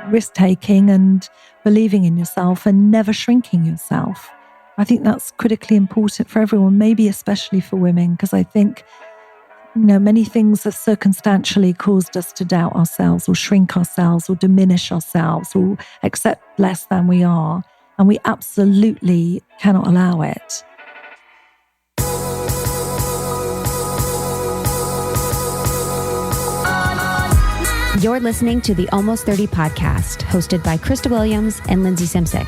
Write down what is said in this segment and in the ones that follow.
risk-taking and believing in yourself and never shrinking yourself. I think that's critically important for everyone, maybe especially for women, because I think, many things have circumstantially caused us to doubt ourselves or shrink ourselves or diminish ourselves or accept less than we are. And we absolutely cannot allow it. You're listening to the Almost 30 podcast, hosted by Krista Williams and Lindsay Simsick.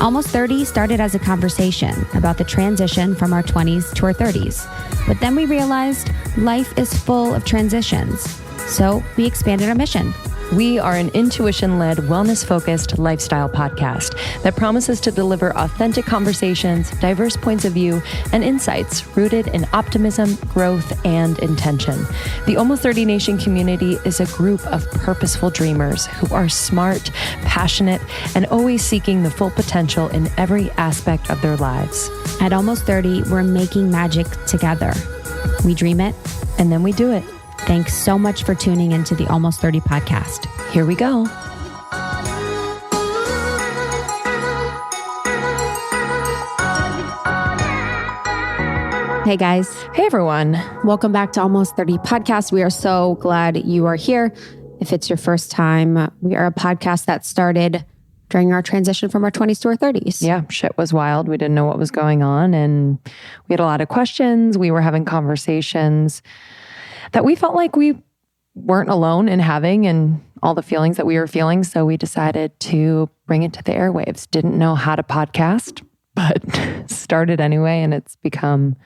Almost 30 started as a conversation about the transition from our 20s to our 30s. But then we realized life is full of transitions. So we expanded our mission. We are an intuition-led, wellness-focused lifestyle podcast that promises to deliver authentic conversations, diverse points of view, and insights rooted in optimism, growth, and intention. The Almost 30 Nation community is a group of purposeful dreamers who are smart, passionate, and always seeking the full potential in every aspect of their lives. At Almost 30, we're making magic together. We dream it, and then we do it. Thanks so much for tuning into the Almost 30 podcast. Here we go. Hey guys. Hey everyone. Welcome back to Almost 30 podcast. We are so glad you are here. If it's your first time, we are a podcast that started during our transition from our 20s to our 30s. Yeah, shit was wild. We didn't know what was going on, and we had a lot of questions. We were having conversations that we felt like we weren't alone in having, and all the feelings that we were feeling. So we decided to bring it to the airwaves. Didn't know how to podcast, but started anyway. And it's become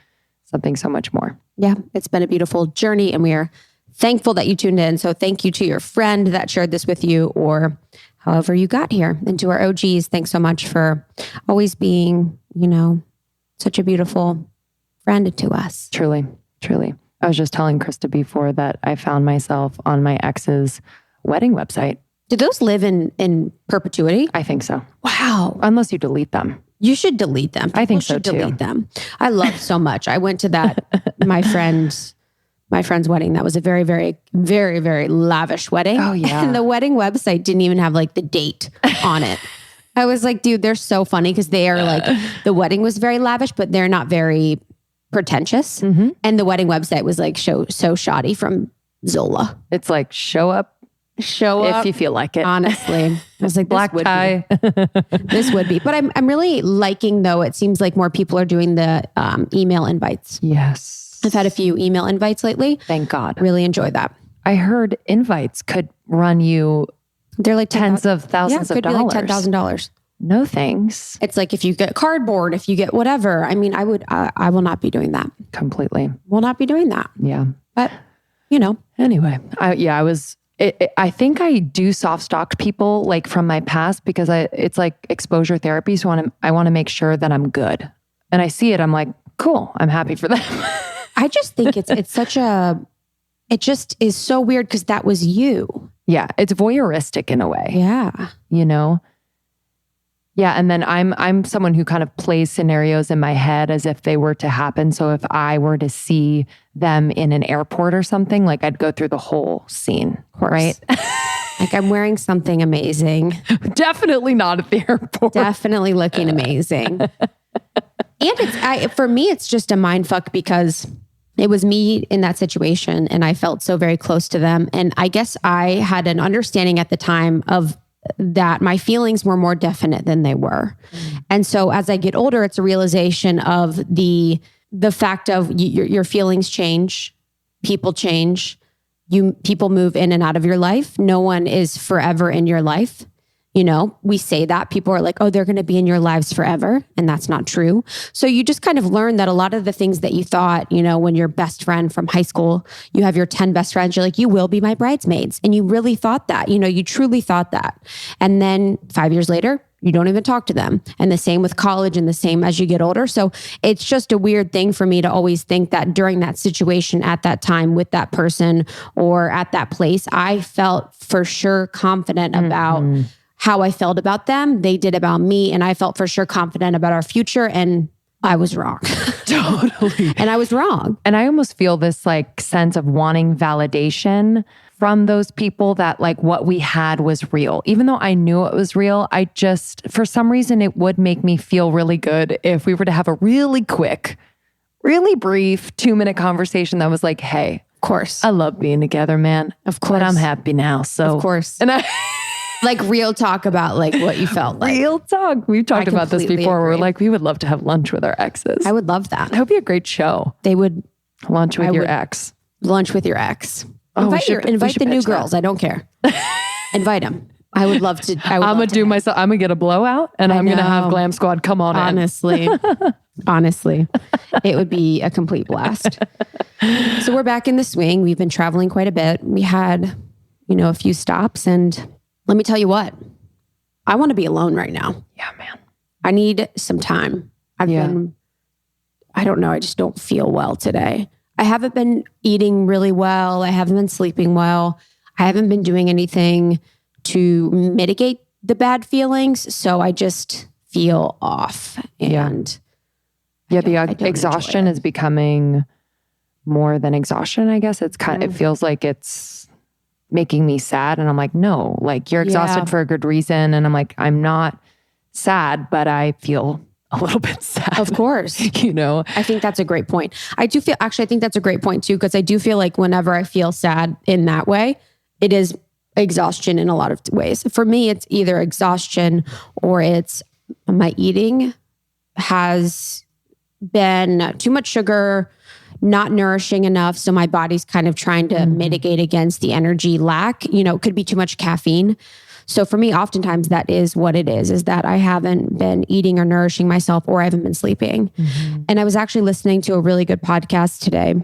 something so much more. Yeah, it's been a beautiful journey, and we are thankful that you tuned in. So thank you to your friend that shared this with you, or however you got here. And to our OGs, thanks so much for always being, such a beautiful friend to us. Truly, truly. I was just telling Krista before that I found myself on my ex's wedding website. Do those live in perpetuity? I think so. Wow. Unless you delete them. You should delete them. I think so too. Delete them. I love so much. I went to that, my friend's wedding. That was a very, very, very, very lavish wedding. Oh yeah. And the wedding website didn't even have like the date on it. I was like, dude, they're so funny because they are like, the wedding was very lavish, but they're not very pretentious. Mm-hmm. And the wedding website was like so shoddy from Zola. It's like show up if you feel like it. Honestly, I was like, black tie. This would be. But I'm really liking, though, it seems like more people are doing the email invites. Yes. I've had a few email invites lately. Thank God. Really enjoy that. I heard invites could run you they're like tens of thousands of dollars. Could be like $10,000. No thanks. It's like if you get cardboard, if you get whatever. I mean, I will not be doing that. Completely. Will not be doing that. Yeah. But, Anyway, I think I do soft-stalk people like from my past because it's like exposure therapy. So I want to make sure that I'm good. And I see it. I'm like, cool. I'm happy for them. I just think it's such it just is so weird because that was you. Yeah. It's voyeuristic in a way. Yeah. Yeah. And then I'm someone who kind of plays scenarios in my head as if they were to happen. So if I were to see them in an airport or something, like I'd go through the whole scene, right? Like I'm wearing something amazing. Definitely not at the airport. Definitely looking amazing. And for me, it's just a mind fuck because it was me in that situation and I felt so very close to them. And I guess I had an understanding at the time of that my feelings were more definite than they were. And so as I get older, it's a realization of the fact of your feelings change, people change, people move in and out of your life. No one is forever in your life. We say that people are like, oh, they're going to be in your lives forever. And that's not true. So you just kind of learn that a lot of the things that you thought, when your best friend from high school, you have your 10 best friends, you're like, you will be my bridesmaids. And you really thought that, you truly thought that. And then 5 years later, you don't even talk to them. And the same with college and the same as you get older. So it's just a weird thing for me to always think that during that situation at that time with that person or at that place, I felt for sure confident about how I felt about them. They did about me. And I felt for sure confident about our future. And I was wrong. Totally. And I was wrong. And I almost feel this like sense of wanting validation from those people that like what we had was real. Even though I knew it was real, I just, for some reason, it would make me feel really good if we were to have a really quick, really brief 2-minute conversation that was like, hey, Of course. I love being together, man. Of course. But I'm happy now. So Of course. And like real talk about like what you felt like. real talk. We've talked about this completely before. agree. We're like, we would love to have lunch with our exes. I would love that. That would be a great show. They would Lunch with I your would- ex. lunch with your ex. Oh, we Invite should the new pitch that. girls. I don't care. Invite them. I would love to. I'm gonna do myself. I'm gonna get a blowout, and I'm gonna have know. Glam Squad come on in. Honestly, it would be a complete blast. So we're back in the swing. We've been traveling quite a bit. We had, a few stops, and let me tell you what, I want to be alone right now. Yeah, man. I need some time. I don't know. I just don't feel well today. I haven't been eating really well. I haven't been sleeping well. I haven't been doing anything to mitigate the bad feelings. So I just feel off. And the I don't exhaustion enjoy it. is becoming more than exhaustion, I guess. It's kind of, it feels like it's making me sad. And I'm like, no, like you're exhausted for a good reason. And I'm like, I'm not sad, but I feel a little bit sad. Of course. I think that's a great point. I think that's a great point too, because I do feel like whenever I feel sad in that way, it is exhaustion in a lot of ways. For me, it's either exhaustion or it's my eating has been too much sugar, not nourishing enough. So my body's kind of trying to mitigate against the energy lack. It could be too much caffeine. So for me, oftentimes that is what it is that I haven't been eating or nourishing myself, or I haven't been sleeping. And I was actually listening to a really good podcast today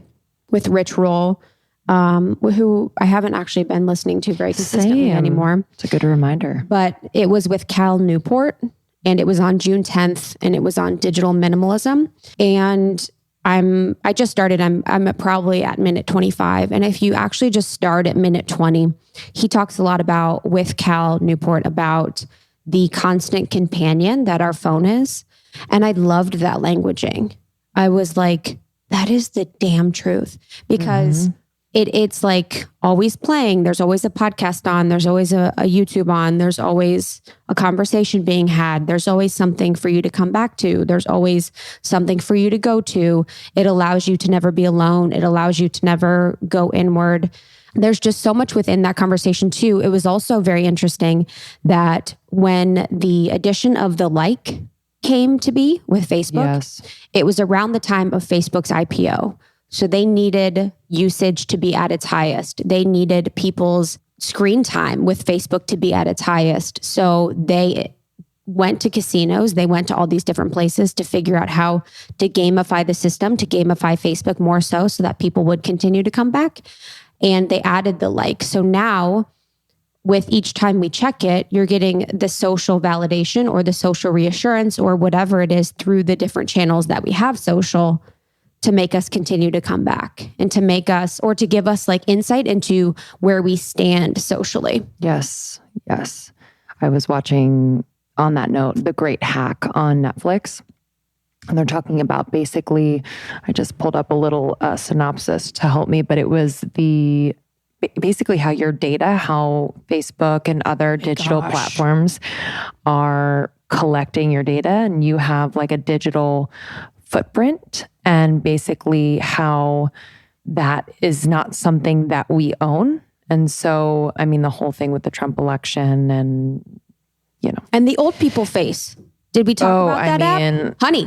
with Rich Roll, who I haven't actually been listening to very consistently anymore. It's a good reminder. But it was with Cal Newport, and it was on June 10th, and it was on digital minimalism. And I just started, I'm probably at minute 25. And if you actually just start at minute 20, he talks a lot about, with Cal Newport, about the constant companion that our phone is. And I loved that languaging. I was like, that is the damn truth, because it's like always playing. There's always a podcast on. There's always a YouTube on. There's always a conversation being had. There's always something for you to come back to. There's always something for you to go to. It allows you to never be alone. It allows you to never go inward. There's just so much within that conversation too. It was also very interesting that when the addition of the like came to be with Facebook, it was around the time of Facebook's IPO. So they needed usage to be at its highest. They needed people's screen time with Facebook to be at its highest. So they went to casinos. They went to all these different places to figure out how to gamify the system, to gamify Facebook more so that people would continue to come back. And they added the like. So now, with each time we check it, you're getting the social validation or the social reassurance or whatever it is through the different channels that we have social, to make us continue to come back and to make us, or to give us like insight into where we stand socially. Yes. I was watching, on that note, The Great Hack on Netflix. And they're talking about basically, I just pulled up a little synopsis to help me, but it was basically how your data, how Facebook and other digital platforms are collecting your data, and you have like a digital footprint, and basically how that is not something that we own. And so, I mean, the whole thing with the Trump election and, And the old people face. Did we talk about that app? Honey,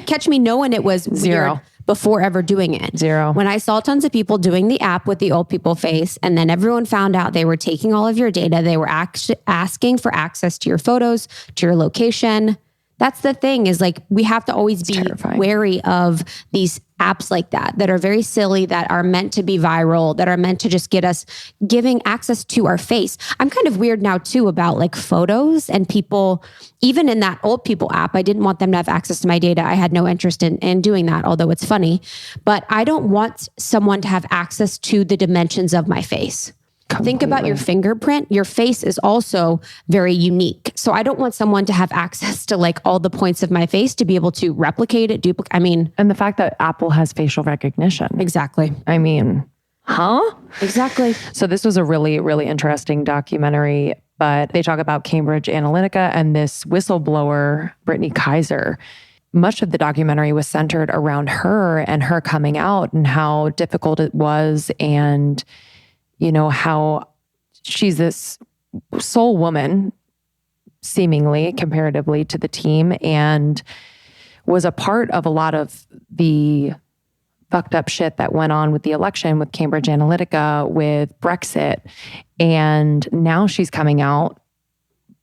catch me knowing it was Zero. weird before ever doing it. Zero. When I saw tons of people doing the app with the old people face, and then everyone found out they were taking all of your data, they were asking for access to your photos, to your location. That's the thing, is like, we have to always be wary of these apps like that are very silly, that are meant to be viral, that are meant to just get us giving access to our face. I'm kind of weird now too about like photos and people, even in that old people app, I didn't want them to have access to my data. I had no interest in doing that, although it's funny, but I don't want someone to have access to the dimensions of my face. Think about your fingerprint. Your face is also very unique. So I don't want someone to have access to like all the points of my face to be able to replicate it, duplicate. And the fact that Apple has facial recognition. Exactly. I mean, huh? Exactly. So this was a really, really interesting documentary, but they talk about Cambridge Analytica and this whistleblower, Brittany Kaiser. Much of the documentary was centered around her and her coming out and how difficult it was, and, you know, how she's this sole woman, seemingly, comparatively to the team, and was a part of a lot of the fucked up shit that went on with the election, with Cambridge Analytica, with Brexit. And now she's coming out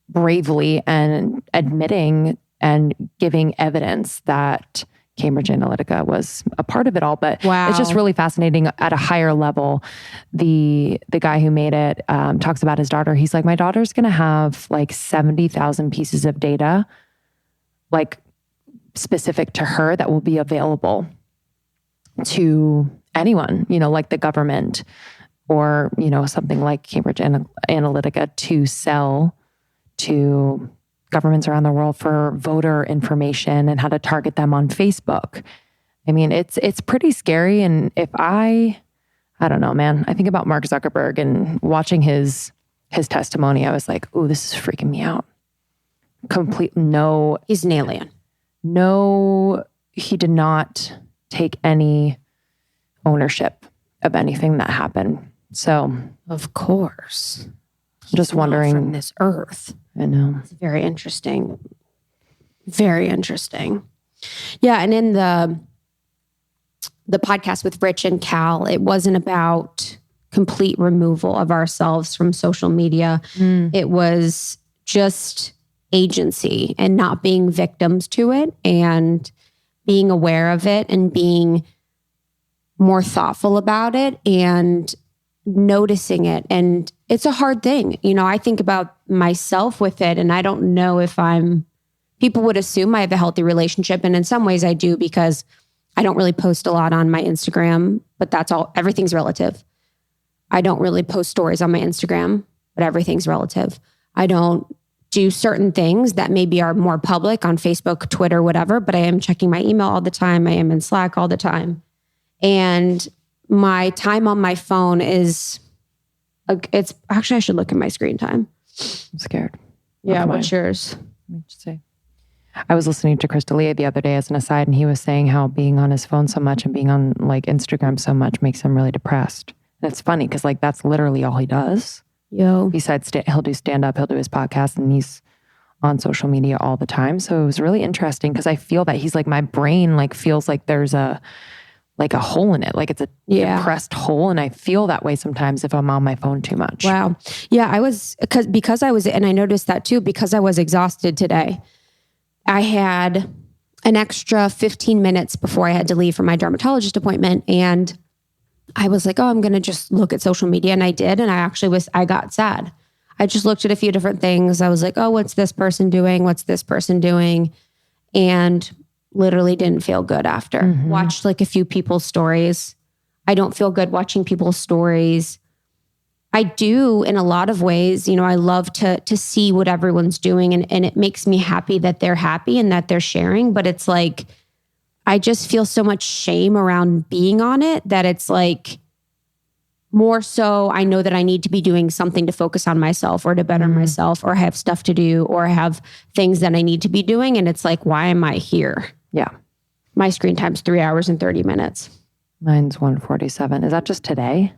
bravely and admitting and giving evidence that Cambridge Analytica was a part of it all. But It's just really fascinating at a higher level. The guy who made it talks about his daughter. He's like, my daughter's going to have like 70,000 pieces of data, like specific to her, that will be available to anyone, you know, like the government or, you know, something like Cambridge Analytica, to sell to governments around the world for voter information and how to target them on Facebook. I mean, it's pretty scary. And if I don't know, man, I think about Mark Zuckerberg and watching his testimony, I was like, ooh, this is freaking me out. He's an alien. No, he did not take any ownership of anything that happened. So, of course, just wondering, from this earth. I know. It's very interesting. Very interesting. Yeah, and in the podcast with Rich and Cal, it wasn't about complete removal of ourselves from social media. It was just agency and not being victims to it, and being aware of it and being more thoughtful about it and noticing it. And it's a hard thing. You know, I think about myself with it, and I don't know if people would assume I have a healthy relationship. And in some ways I do, because I don't really post a lot on my Instagram, but everything's relative. I don't really post stories on my Instagram, but everything's relative. I don't do certain things that maybe are more public on Facebook, Twitter, whatever, but I am checking my email all the time. I am in Slack all the time. And my time on my phone it's actually, I should look at my screen time. I'm scared. Yeah. What's yours? Let me just say. I was listening to Chris D'Elia the other day as an aside, and he was saying how being on his phone so much and being on like Instagram so much makes him really depressed. And it's funny because like that's literally all he does. Besides, he'll do stand-up, he'll do his podcast, and he's on social media all the time. So it was really interesting because I feel that he's like, my brain like feels like there's a hole in it. Like it's a depressed hole. And I feel that way sometimes if I'm on my phone too much. Wow. Yeah, I was, because I was, and I noticed that too, because I was exhausted today. I had an extra 15 minutes before I had to leave for my dermatologist appointment. And I was like, oh, I'm going to just look at social media. And I did. And I got sad. I just looked at a few different things. I was like, oh, what's this person doing? What's this person doing? And literally didn't feel good after. Watched like a few people's stories. I don't feel good watching people's stories. I do in a lot of ways. You know, I love to see what everyone's doing, and it makes me happy that they're happy and that they're sharing. But it's like, I just feel so much shame around being on it that it's like, more so I know that I need to be doing something to focus on myself or to better myself, or have stuff to do, or have things that I need to be doing. And it's like, why am I here? Yeah. My screen time's 3 hours and 30 minutes. Mine's 1:47. Is that just today?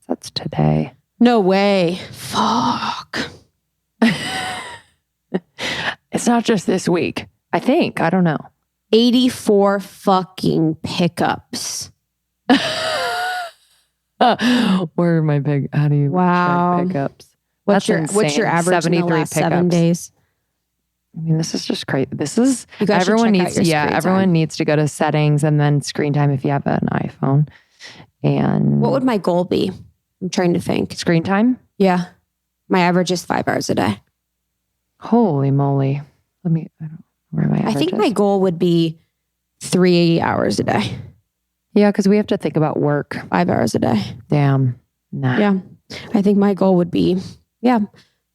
That's today. No way. Fuck. It's not just this week. I think. I don't know. 84 fucking pickups. Where are my how do you track pickups? What's your average 73 in the last 7 days? I mean, this is just crazy. This is, you guys everyone needs to, everyone needs to go to settings and then screen time if you have an iPhone. And what would my goal be? I'm trying to think. Screen time? Yeah. My average is 5 hours a day. Holy moly. I don't know where my average I think is. my goal would be 3 hours a day. Yeah, because we have to think about work. 5 hours a day. Damn. Nah. Yeah. I think my goal would be,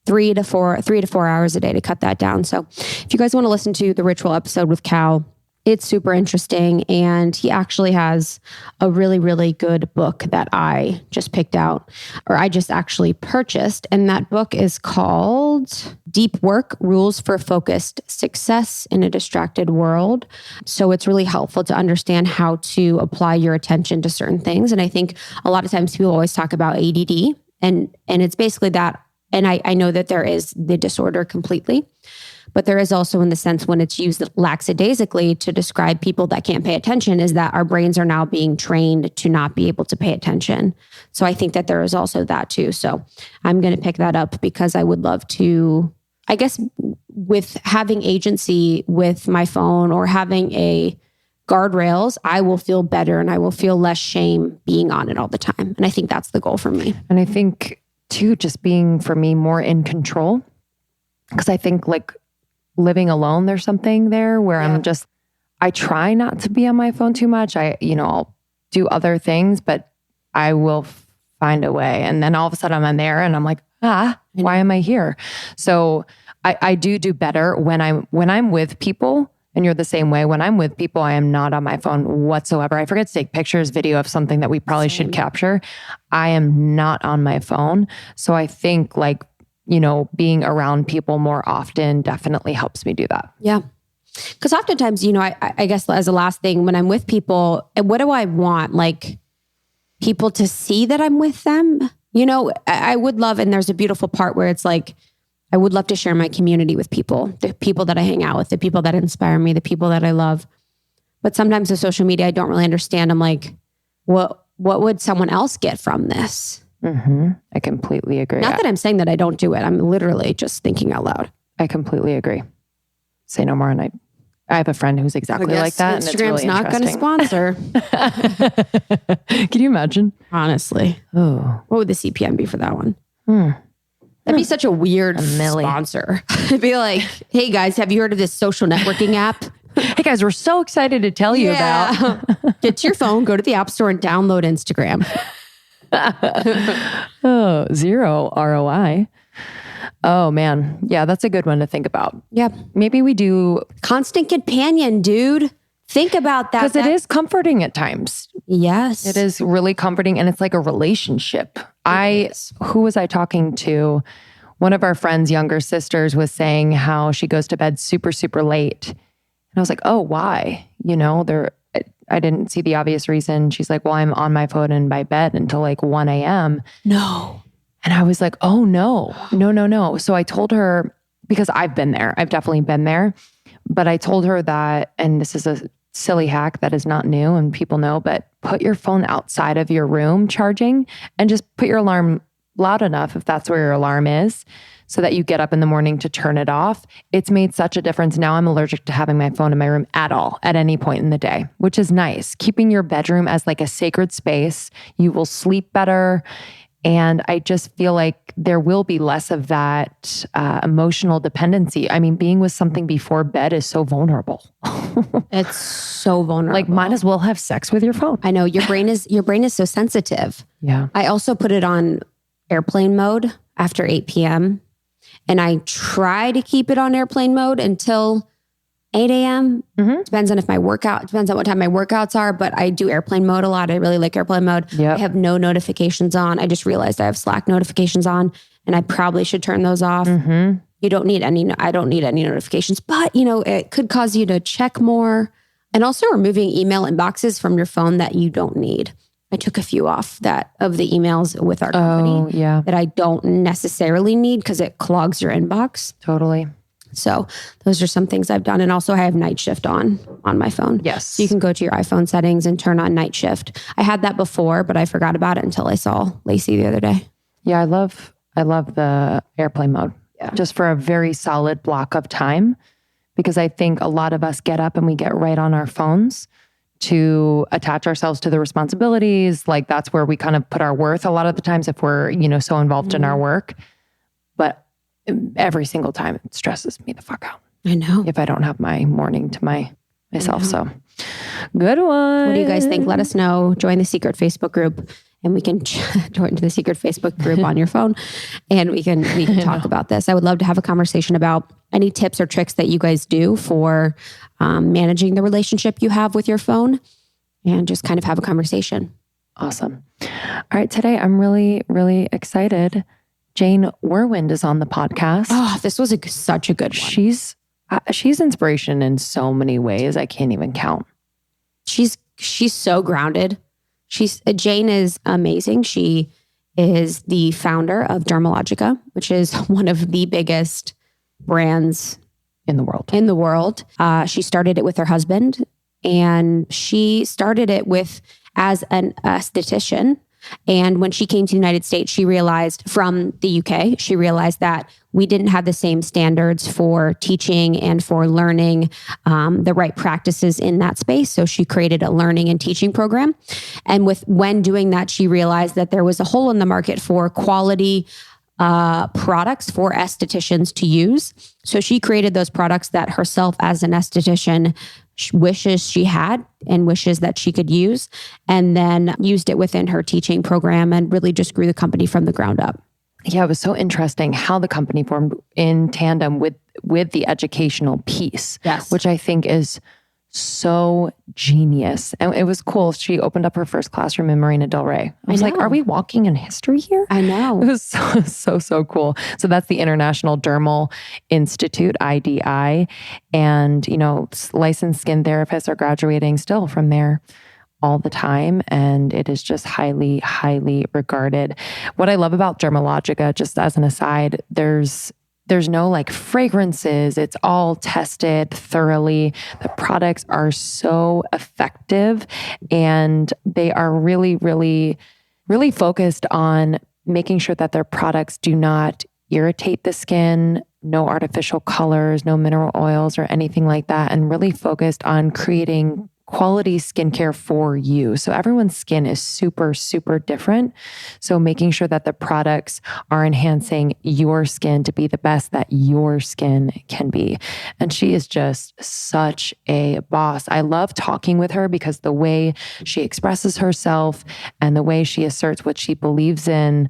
3 to 4 hours a day to cut that down. So if you guys want to listen to the ritual episode with Cal, It's super interesting. And he actually has a really, really good book that I just picked out, or I just actually purchased. And that book is called Deep Work: Rules for Focused Success in a Distracted World. So it's really helpful to understand how to apply your attention to certain things. And I think a lot of times people always talk about ADD, and it's basically that. And I know that there is the disorder completely, but there is also, in the sense when it's used lackadaisically to describe people that can't pay attention, is that our brains are now being trained to not be able to pay attention. So I think that there is also that too. So I'm going to pick that up because I would love to, I guess, with having agency with my phone or having a guardrails, I will feel better and I will feel less shame being on it all the time. And I think that's the goal for me. And I think too, just being, for me, more in control. Because I think like living alone, there's something there where I try not to be on my phone too much. I'll do other things, but I will find a way. And then all of a sudden I'm there and I'm like, why am I here? So I do better when I'm with people. And you're the same way. When I'm with people, I am not on my phone whatsoever. I forget to take pictures, video of something that we probably should capture. I am not on my phone. So I think being around people more often definitely helps me do that. Yeah. Because oftentimes, I guess as a last thing, when I'm with people, what do I want? Like people to see that I'm with them? I would love, and there's a beautiful part where it's like, I would love to share my community with people, the people that I hang out with, the people that inspire me, the people that I love. But sometimes with social media, I don't really understand. I'm like, what would someone else get from this? Mm-hmm. I completely agree. Not that I'm saying that I don't do it. I'm literally just thinking out loud. I completely agree. Say no more. And I have a friend who's exactly like that. Instagram's and it's really not going to sponsor. Can you imagine? Honestly. Oh, what would the CPM be for that one? That'd be such a weird sponsor. It'd be like, hey guys, have you heard of this social networking app? Hey guys, we're so excited to tell you about. Get to your phone, go to the App Store and download Instagram. Oh, 0 ROI. Oh man. Yeah, that's a good one to think about. Yeah. Maybe we do. Constant companion, dude. Think about that. Because it is comforting at times. Yes. It is really comforting. And it's like a relationship. Who was I talking to? One of our friends' younger sisters was saying how she goes to bed super, super late. And I was like, oh, why? I didn't see the obvious reason. She's like, well, I'm on my phone and by bed until like 1 a.m. No. And I was like, oh, no. So I told her, because I've been there. I've definitely been there. But I told her that, and this is a silly hack that is not new and people know, but put your phone outside of your room charging and just put your alarm loud enough if that's where your alarm is so that you get up in the morning to turn it off. It's made such a difference. Now I'm allergic to having my phone in my room at all at any point in the day, which is nice. Keeping your bedroom as like a sacred space. You will sleep better. And I just feel like there will be less of that emotional dependency. I mean, being with something before bed is so vulnerable. It's so vulnerable. Like, might as well have sex with your phone. I know your brain is so sensitive. Yeah. I also put it on airplane mode after 8 p.m. And I try to keep it on airplane mode until 8 a.m. Mm-hmm. Depends on what time my workouts are, but I do airplane mode a lot. I really like airplane mode. Yep. I have no notifications on. I just realized I have Slack notifications on and I probably should turn those off. Mm-hmm. I don't need any notifications, but it could cause you to check more. And also removing email inboxes from your phone that you don't need. I took a few off of the emails with our company that I don't necessarily need because it clogs your inbox. Totally. So those are some things I've done. And also I have night shift on my phone. Yes. So you can go to your iPhone settings and turn on night shift. I had that before, but I forgot about it until I saw Lacey the other day. Yeah, I love the airplane mode. Yeah. Just for a very solid block of time. Because I think a lot of us get up and we get right on our phones to attach ourselves to the responsibilities. Like that's where we kind of put our worth a lot of the times if we're, so involved in our work. But every single time it stresses me the fuck out. I know. If I don't have my morning to myself. So good one. What do you guys think? Let us know. Join the secret Facebook group and we can join the secret Facebook group on your phone, and we can talk about this. I would love to have a conversation about any tips or tricks that you guys do for managing the relationship you have with your phone, and just kind of have a conversation. Awesome. All right. Today, I'm really, really excited. Jane Wurwand is on the podcast. Oh, this was such a good one. She's inspiration in so many ways. I can't even count. She's so grounded. Jane is amazing. She is the founder of Dermalogica, which is one of the biggest brands in the world. She started it with her husband, and she started it as an esthetician. And when she came to the United States, she realized from the UK, she realized that we didn't have the same standards for teaching and for learning the right practices in that space. So she created a learning and teaching program. And when doing that, she realized that there was a hole in the market for quality products for estheticians to use. So she created those products that herself as an esthetician wishes she had and wishes that she could use, and then used it within her teaching program and really just grew the company from the ground up. Yeah, it was so interesting how the company formed in tandem with the educational piece, yes, which I think is so genius. And it was cool. She opened up her first classroom in Marina Del Rey. I was like, are we walking in history here? I know. It was so cool. So that's the International Dermal Institute, IDI. And, licensed skin therapists are graduating still from there all the time. And it is just highly, highly regarded. What I love about Dermalogica, just as an aside, there's no like fragrances. It's all tested thoroughly. The products are so effective, and they are really, really, really focused on making sure that their products do not irritate the skin, no artificial colors, no mineral oils or anything like that, and really focused on creating quality skincare for you. So everyone's skin is super, super different. So making sure that the products are enhancing your skin to be the best that your skin can be. And she is just such a boss. I love talking with her because the way she expresses herself and the way she asserts what she believes in,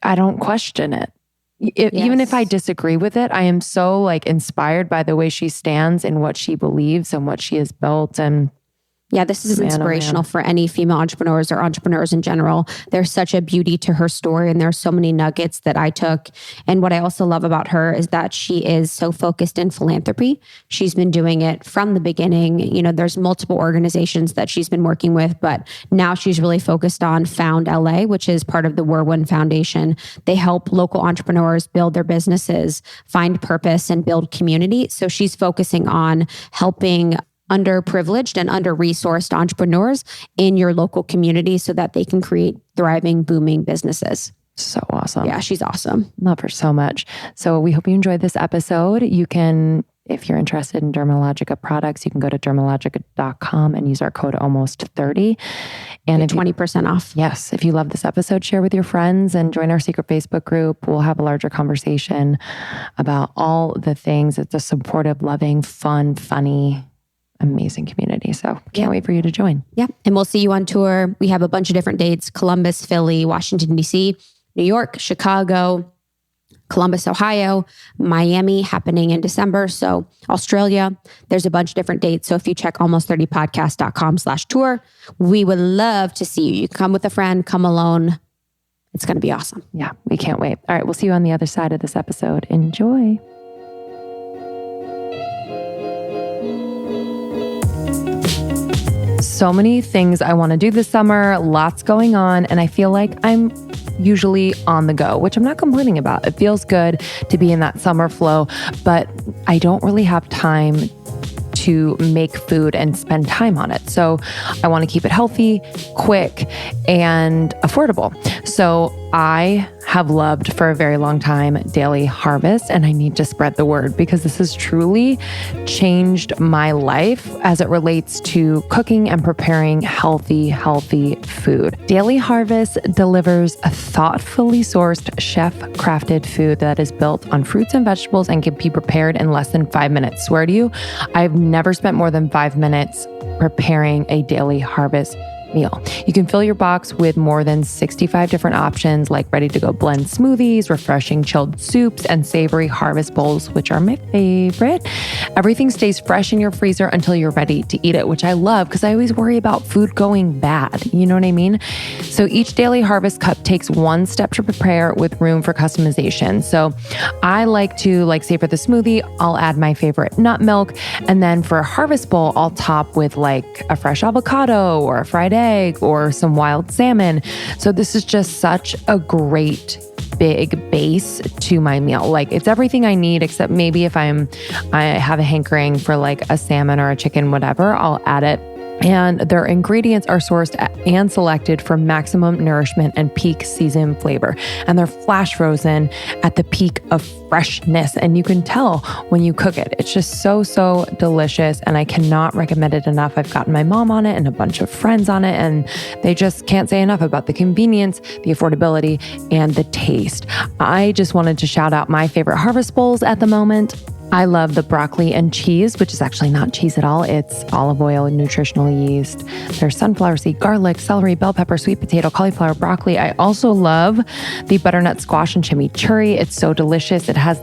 I don't question it. Even if I disagree with it, I am so inspired by the way she stands and what she believes and what she has built. And yeah, this is inspirational for any female entrepreneurs or entrepreneurs in general. There's such a beauty to her story, and there's so many nuggets that I took. And what I also love about her is that she is so focused in philanthropy. She's been doing it from the beginning. There's multiple organizations that she's been working with, but now she's really focused on Found LA, which is part of the Wurwand Foundation. They help local entrepreneurs build their businesses, find purpose, and build community. So she's focusing on helping underprivileged and under-resourced entrepreneurs in your local community so that they can create thriving, booming businesses. So awesome. Yeah, she's awesome. Love her so much. So we hope you enjoyed this episode. You can, if you're interested in Dermalogica products, you can go to dermalogica.com and use our code almost30. And get 20% off. Yes. If you love this episode, share with your friends and join our secret Facebook group. We'll have a larger conversation about all the things. It's a supportive, loving, fun, funny, amazing community. So can't wait for you to join. Yeah. And we'll see you on tour. We have a bunch of different dates: Columbus, Philly, Washington, DC, New York, Chicago, Columbus, Ohio, Miami happening in December. So Australia, there's a bunch of different dates. So if you check almost30podcast.com/tour, we would love to see you. You can come with a friend, come alone. It's going to be awesome. Yeah, we can't wait. All right. We'll see you on the other side of this episode. Enjoy. So many things I want to do this summer, lots going on, and I feel like I'm usually on the go, which I'm not complaining about. It feels good to be in that summer flow, but I don't really have time to make food and spend time on it. So I want to keep it healthy, quick, and affordable. So I have loved for a very long time Daily Harvest, and I need to spread the word because this has truly changed my life as it relates to cooking and preparing healthy food. Daily Harvest delivers a thoughtfully sourced, chef-crafted food that is built on fruits and vegetables and can be prepared in less than 5 minutes. Swear to you, I've never spent more than 5 minutes preparing a Daily Harvest meal. You can fill your box with more than 65 different options like ready-to-go blend smoothies, refreshing chilled soups, and savory harvest bowls, which are my favorite. Everything stays fresh in your freezer until you're ready to eat it, which I love because I always worry about food going bad. You know what I mean? So each daily harvest cup takes one step to prepare with room for customization. So I like to, say for the smoothie, I'll add my favorite nut milk. And then for a harvest bowl, I'll top with like a fresh avocado or a fried egg or some wild salmon. So this is just such a great big base to my meal. Like it's everything I need, except maybe if I have a hankering for like a salmon or a chicken, whatever, I'll add it. And their ingredients are sourced and selected for maximum nourishment and peak season flavor. And they're flash frozen at the peak of freshness. And you can tell when you cook it. It's just so, so delicious. And I cannot recommend it enough. I've gotten my mom on it and a bunch of friends on it. And they just can't say enough about the convenience, the affordability, and the taste. I just wanted to shout out my favorite harvest bowls at the moment. I love the broccoli and cheese, which is actually not cheese at all. It's olive oil and nutritional yeast. There's sunflower seed, garlic, celery, bell pepper, sweet potato, cauliflower, broccoli. I also love the butternut squash and chimichurri. It's so delicious. It has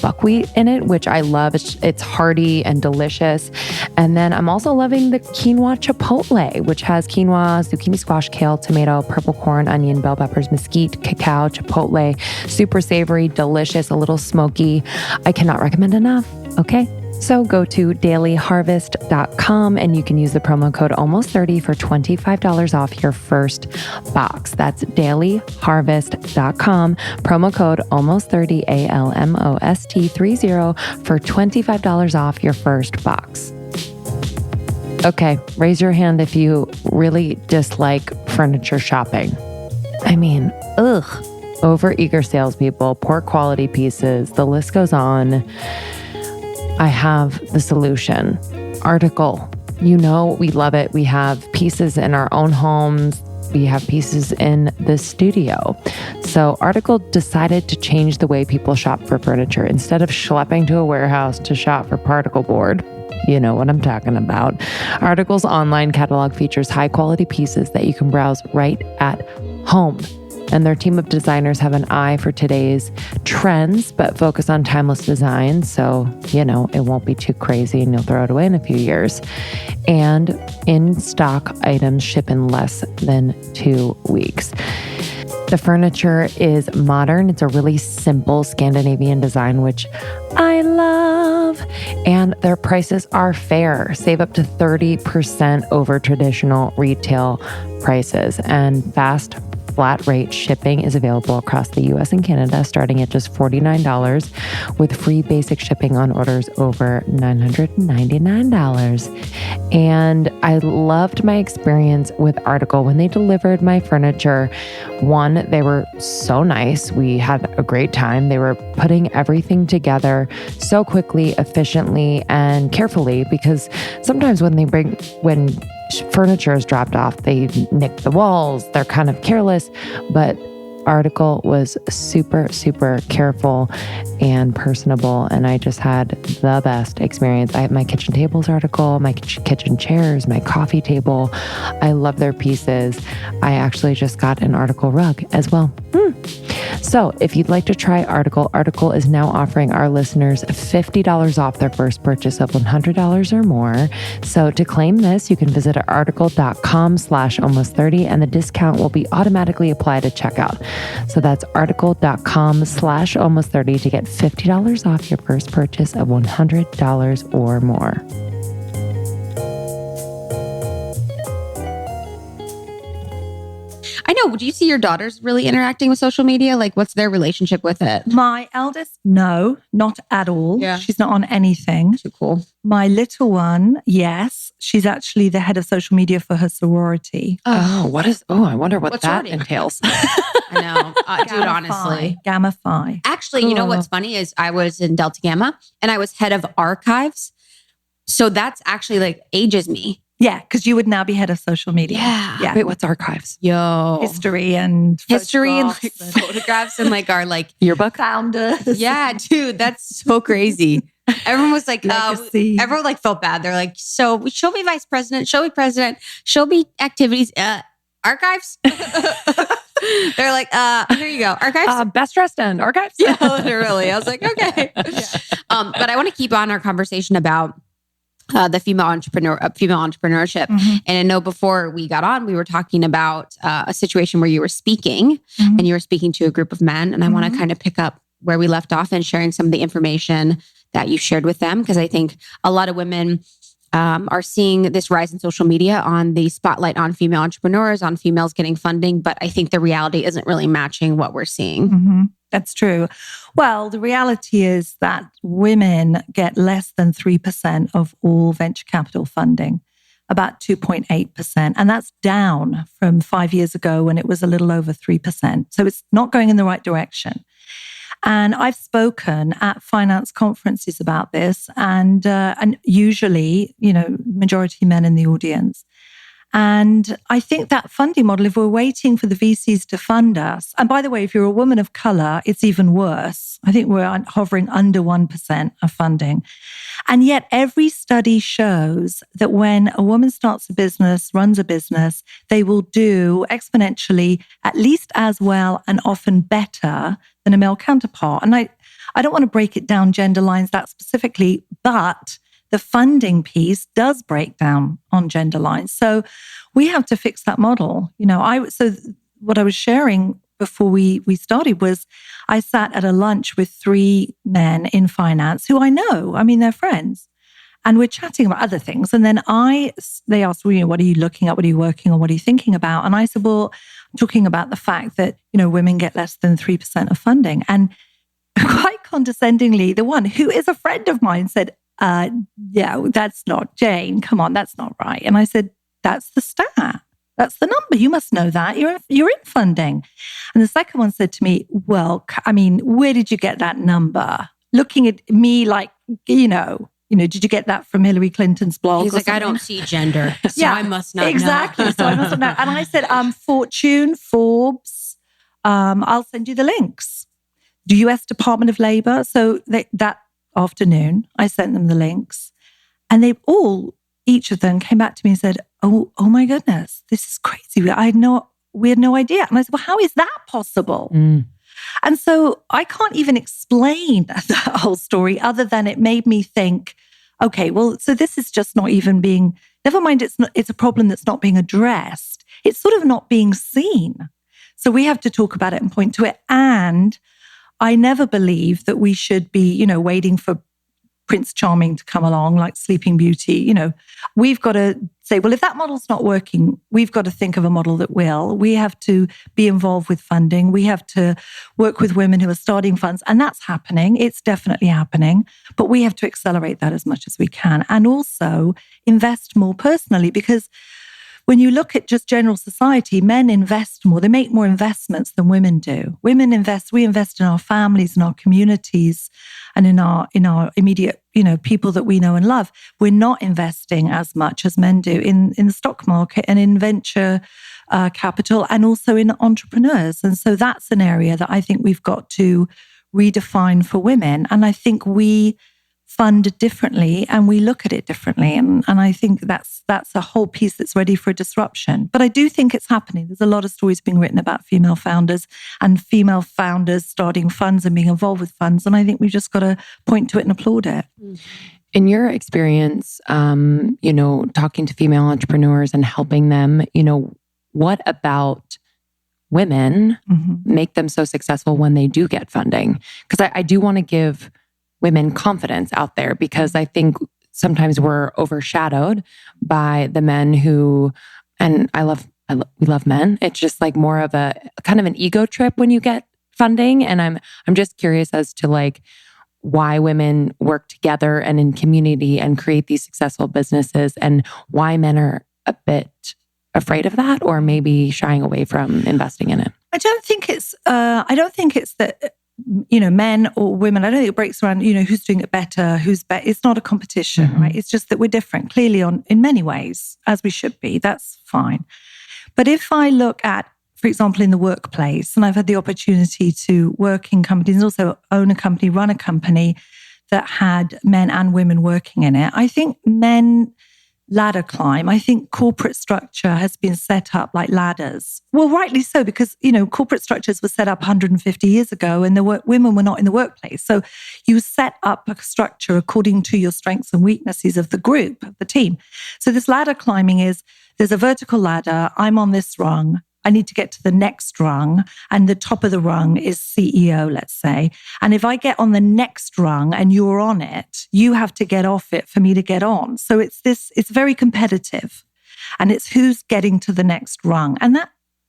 buckwheat in it, which I love. It's hearty and delicious. And then I'm also loving the quinoa chipotle, which has quinoa, zucchini, squash, kale, tomato, purple corn, onion, bell peppers, mesquite, cacao, chipotle. Super savory, delicious, a little smoky. I cannot recommend enough. Okay. So go to dailyharvest.com and you can use the promo code almost30 for $25 off your first box. That's dailyharvest.com, promo code almost30, ALMOST30 for $25 off your first box. Okay. Raise your hand if you really dislike furniture shopping. I mean, overeager salespeople, poor quality pieces, the list goes on. I have the solution. Article. You know, we love it. We have pieces in our own homes. We have pieces in the studio. So Article decided to change the way people shop for furniture. Instead of schlepping to a warehouse to shop for particle board, you know what I'm talking about. Article's online catalog features high quality pieces that you can browse right at home. And their team of designers have an eye for today's trends, but focus on timeless design. So, you know, it won't be too crazy and you'll throw it away in a few years. And in-stock items ship in less than 2 weeks. The furniture is modern. It's a really simple Scandinavian design, which I love. And their prices are fair. Save up to 30% over traditional retail prices. And fast flat rate shipping is available across the US and Canada, starting at just $49 with free basic shipping on orders over $999. And I loved my experience with Article when they delivered my furniture. One, they were so nice. We had a great time. They were putting everything together so quickly, efficiently, and carefully, because sometimes when furniture is dropped off, they nick the walls, they're kind of careless, but Article was super, super careful and personable. And I just had the best experience. I have my kitchen tables Article, my kitchen chairs, my coffee table. I love their pieces. I actually just got an Article rug as well. So if you'd like to try Article, Article is now offering our listeners $50 off their first purchase of $100 or more. So to claim this, you can visit article.com/almost30 and the discount will be automatically applied at checkout. So that's article.com/almost30 to get $50 off your first purchase of $100 or more. I know. Do you see your daughters really interacting with social media? Like, what's their relationship with it? My eldest, no, not at all. Yeah. She's not on anything. Too cool. My little one, yes. She's actually the head of social media for her sorority. I wonder what that entails. I know. Dude, honestly. Gamma Phi. Actually, you know what's funny is I was in Delta Gamma and I was head of archives. So that's actually like ages me. Yeah, because you would now be head of social media. Yeah. Wait, what's archives? Yo. History and photographs and like our like yearbook founders. Yeah, dude, that's so crazy. Everyone was like, Legacy. felt bad. They're like, so she'll be vice president, she'll be president, she'll be activities, archives. They're like, here you go, archives. Best dressed and archives. Yeah, literally. I was like, okay. But I want to keep on our conversation about the female entrepreneurship. Mm-hmm. And I know before we got on, we were talking about a situation where you were speaking and you were speaking to a group of men. And I want to kind of pick up where we left off and sharing some of the information that you shared with them. Because I think a lot of women are seeing this rise in social media on the spotlight on female entrepreneurs, on females getting funding. But I think the reality isn't really matching what we're seeing. Mm-hmm. That's true. Well, the reality is that women get less than 3% of all venture capital funding, about 2.8%. And that's down from 5 years ago when it was a little over 3%. So it's not going in the right direction. And I've spoken at finance conferences about this, and usually, majority men in the audience. And I think that funding model, if we're waiting for the VCs to fund us, and by the way, if you're a woman of color, it's even worse. I think we're hovering under 1% of funding. And yet every study shows that when a woman starts a business, runs a business, they will do exponentially at least as well and often better than a male counterpart. And I don't want to break it down gender lines that specifically, but the funding piece does break down on gender lines. So we have to fix that model. So what I was sharing before we started was I sat at a lunch with 3 men in finance who I know. I mean, they're friends. And we're chatting about other things. And then they asked, well, what are you looking at? What are you working on? What are you thinking about? And I said, well, I'm talking about the fact that, women get less than 3% of funding. And quite condescendingly, the one who is a friend of mine said, yeah, that's not Jane. Come on, that's not right. And I said, that's the stat. That's the number. You must know that. You're in funding. And the second one said to me, well, I mean, where did you get that number? Looking at me like, did you get that from Hillary Clinton's blog? He's like, I don't see gender, so I must not exactly. know. So I must not know. And I said, Fortune, Forbes, I'll send you the links. The US Department of Labor. So that afternoon, I sent them the links. And each of them came back to me and said, oh my goodness, this is crazy. We had no idea. And I said, well, how is that possible? And so I can't even explain that whole story other than it made me think, okay, well, so this is just not even being, never mind it's a problem that's not being addressed. It's sort of not being seen. So we have to talk about it and point to it. And I never believe that we should be, waiting for Prince Charming to come along like Sleeping Beauty. We've got to say, well, if that model's not working, we've got to think of a model that will. We have to be involved with funding. We have to work with women who are starting funds. And that's happening. It's definitely happening. But we have to accelerate that as much as we can. And also invest more personally, because when you look at just general society, men invest more. They make more investments than women do. We invest in our families, in our communities, and in our immediate, people that we know and love. We're not investing as much as men do in the stock market and in venture capital and also in entrepreneurs. And so that's an area that I think we've got to redefine for women. And I think we fund differently and we look at it differently. And I think that's a whole piece that's ready for a disruption. But I do think it's happening. There's a lot of stories being written about female founders and female founders starting funds and being involved with funds. And I think we've just got to point to it and applaud it. In your experience, talking to female entrepreneurs and helping them, what about women make them so successful when they do get funding? Because I do want to give women confidence out there, because I think sometimes we're overshadowed by the men who, and we love men. It's just like more of a kind of an ego trip when you get funding. And I'm just curious as to like why women work together and in community and create these successful businesses, and why men are a bit afraid of that or maybe shying away from investing in it. I don't think it's that, men or women. I don't think it breaks around, who's doing it better, who's better. It's not a competition, right? It's just that we're different, clearly in many ways, as we should be. That's fine. But if I look at, for example, in the workplace, and I've had the opportunity to work in companies and also own a company, run a company that had men and women working in it. I think men ladder climb. I think corporate structure has been set up like ladders. Well, rightly so, because, corporate structures were set up 150 years ago and women were not in the workplace. So you set up a structure according to your strengths and weaknesses of the group, of the team. So this ladder climbing there's a vertical ladder. I'm on this rung. I need to get to the next rung, and the top of the rung is CEO, let's say. And if I get on the next rung and you're on it, you have to get off it for me to get on. So it's very competitive, and it's who's getting to the next rung. And that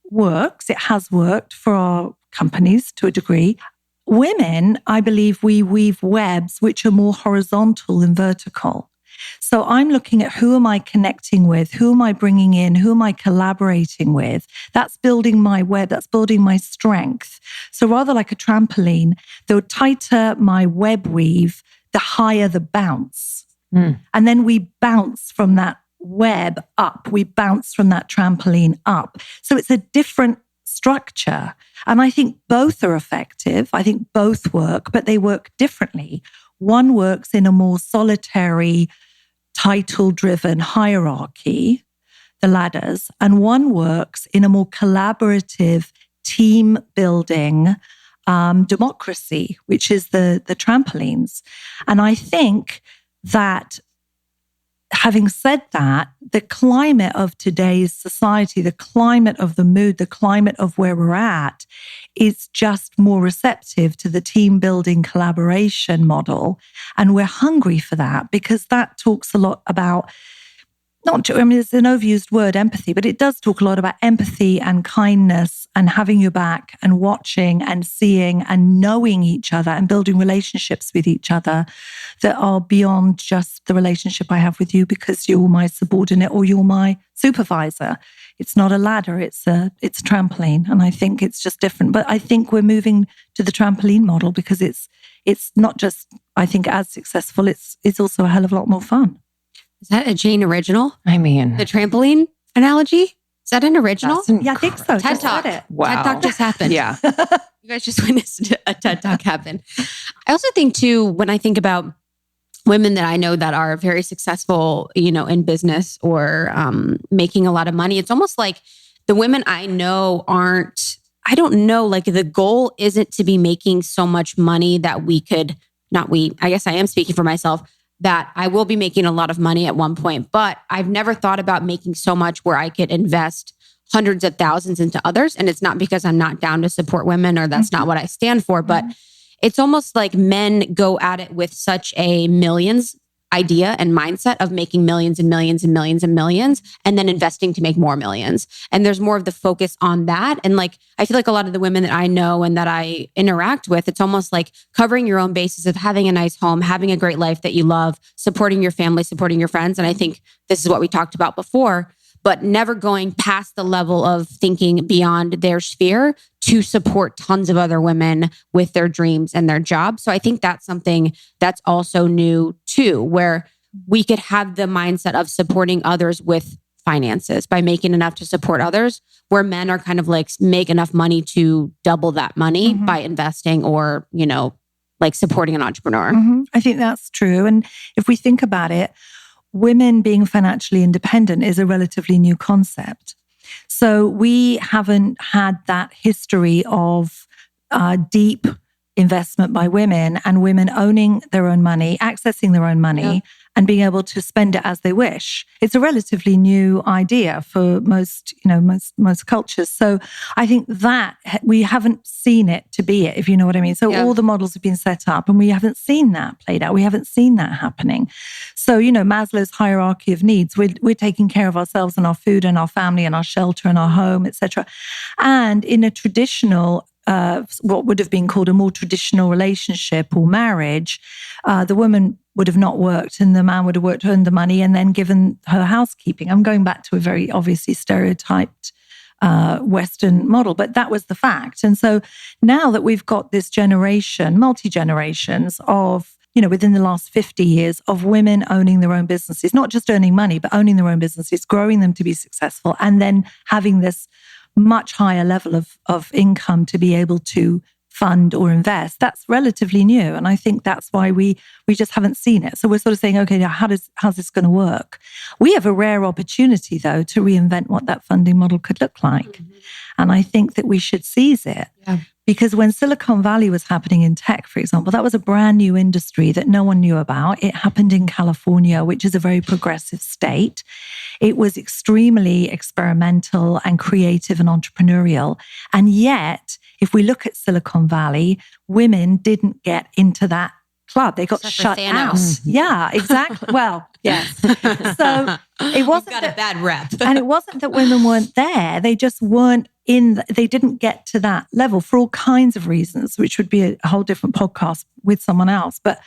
works. It has worked for our companies to a degree. Women, I believe we weave webs which are more horizontal than vertical. So I'm looking at who am I connecting with? Who am I bringing in? Who am I collaborating with? That's building my web. That's building my strength. So rather like a trampoline, the tighter my web weave, the higher the bounce. And then we bounce from that web up. We bounce from that trampoline up. So it's a different structure. And I think both are effective. I think both work, but they work differently. One works in a more solitary, title-driven hierarchy, the ladders, and one works in a more collaborative, team-building democracy, which is the trampolines. And I think that, having said that, the climate of today's society, the climate of the mood, the climate of where we're at is just more receptive to the team building collaboration model. And we're hungry for that because that talks a lot about, it's an overused word, empathy, but it does talk a lot about empathy and kindness and having your back and watching and seeing and knowing each other and building relationships with each other that are beyond just the relationship I have with you because you're my subordinate or you're my supervisor. It's not a ladder, it's a trampoline. And I think it's just different. But I think we're moving to the trampoline model because it's not just, I think, as successful, it's also a hell of a lot more fun. Is that a Jane original? I mean, the trampoline analogy? Is that an original? Yeah, I think so. TED Talk. Wow. TED Talk just happened. Yeah. You guys just witnessed a TED Talk happen. I also think too, when I think about women that I know that are very successful, in business or making a lot of money, it's almost like the women I know I don't know, like the goal isn't to be making so much money that I guess I am speaking for myself, that I will be making a lot of money at one point, but I've never thought about making so much where I could invest hundreds of thousands into others. And it's not because I'm not down to support women or that's not what I stand for, but it's almost like men go at it with such a millions idea and mindset of making millions and millions and millions and millions and then investing to make more millions. And there's more of the focus on that. And I feel like a lot of the women that I know and that I interact with, it's almost like covering your own bases of having a nice home, having a great life that you love, supporting your family, supporting your friends. And I think this is what we talked about before, but never going past the level of thinking beyond their sphere to support tons of other women with their dreams and their jobs. So I think that's something that's also new too, where we could have the mindset of supporting others with finances by making enough to support others, where men are kind of like make enough money to double that money by investing or, supporting an entrepreneur. I think that's true. And if we think about it, women being financially independent is a relatively new concept. So we haven't had that history of deep investment by women and women owning their own money, accessing their own money, and being able to spend it as they wish. It's a relatively new idea for most cultures. So I think that we haven't seen it to be it, if you know what I mean. So all the models have been set up and we haven't seen that played out. We haven't seen that happening. So, Maslow's hierarchy of needs, we're taking care of ourselves and our food and our family and our shelter and our home, etc. And in a traditional what would have been called a more traditional relationship or marriage, the woman would have not worked and the man would have worked, earned the money and then given her housekeeping. I'm going back to a very obviously stereotyped Western model, but that was the fact. And so now that we've got this generation, multi-generations of, within the last 50 years of women owning their own businesses, not just earning money, but owning their own businesses, growing them to be successful, and then having this much higher level of income to be able to fund or invest, that's relatively new. And I think that's why we just haven't seen it. So we're sort of saying, okay, now how's this going to work? We have a rare opportunity, though, to reinvent what that funding model could look like. Mm-hmm. And I think that we should seize it. Yeah. Because when Silicon Valley was happening in tech, for example, that was a brand new industry that no one knew about. It happened in California, which is a very progressive state. It was extremely experimental and creative and entrepreneurial. And yet, if we look at Silicon Valley, women didn't get into that club. They got shut out. Yeah, exactly. Well, yes. So it wasn't got a bad rep. And it wasn't that women weren't there. They just weren't they didn't get to that level for all kinds of reasons, which would be a whole different podcast with someone else. But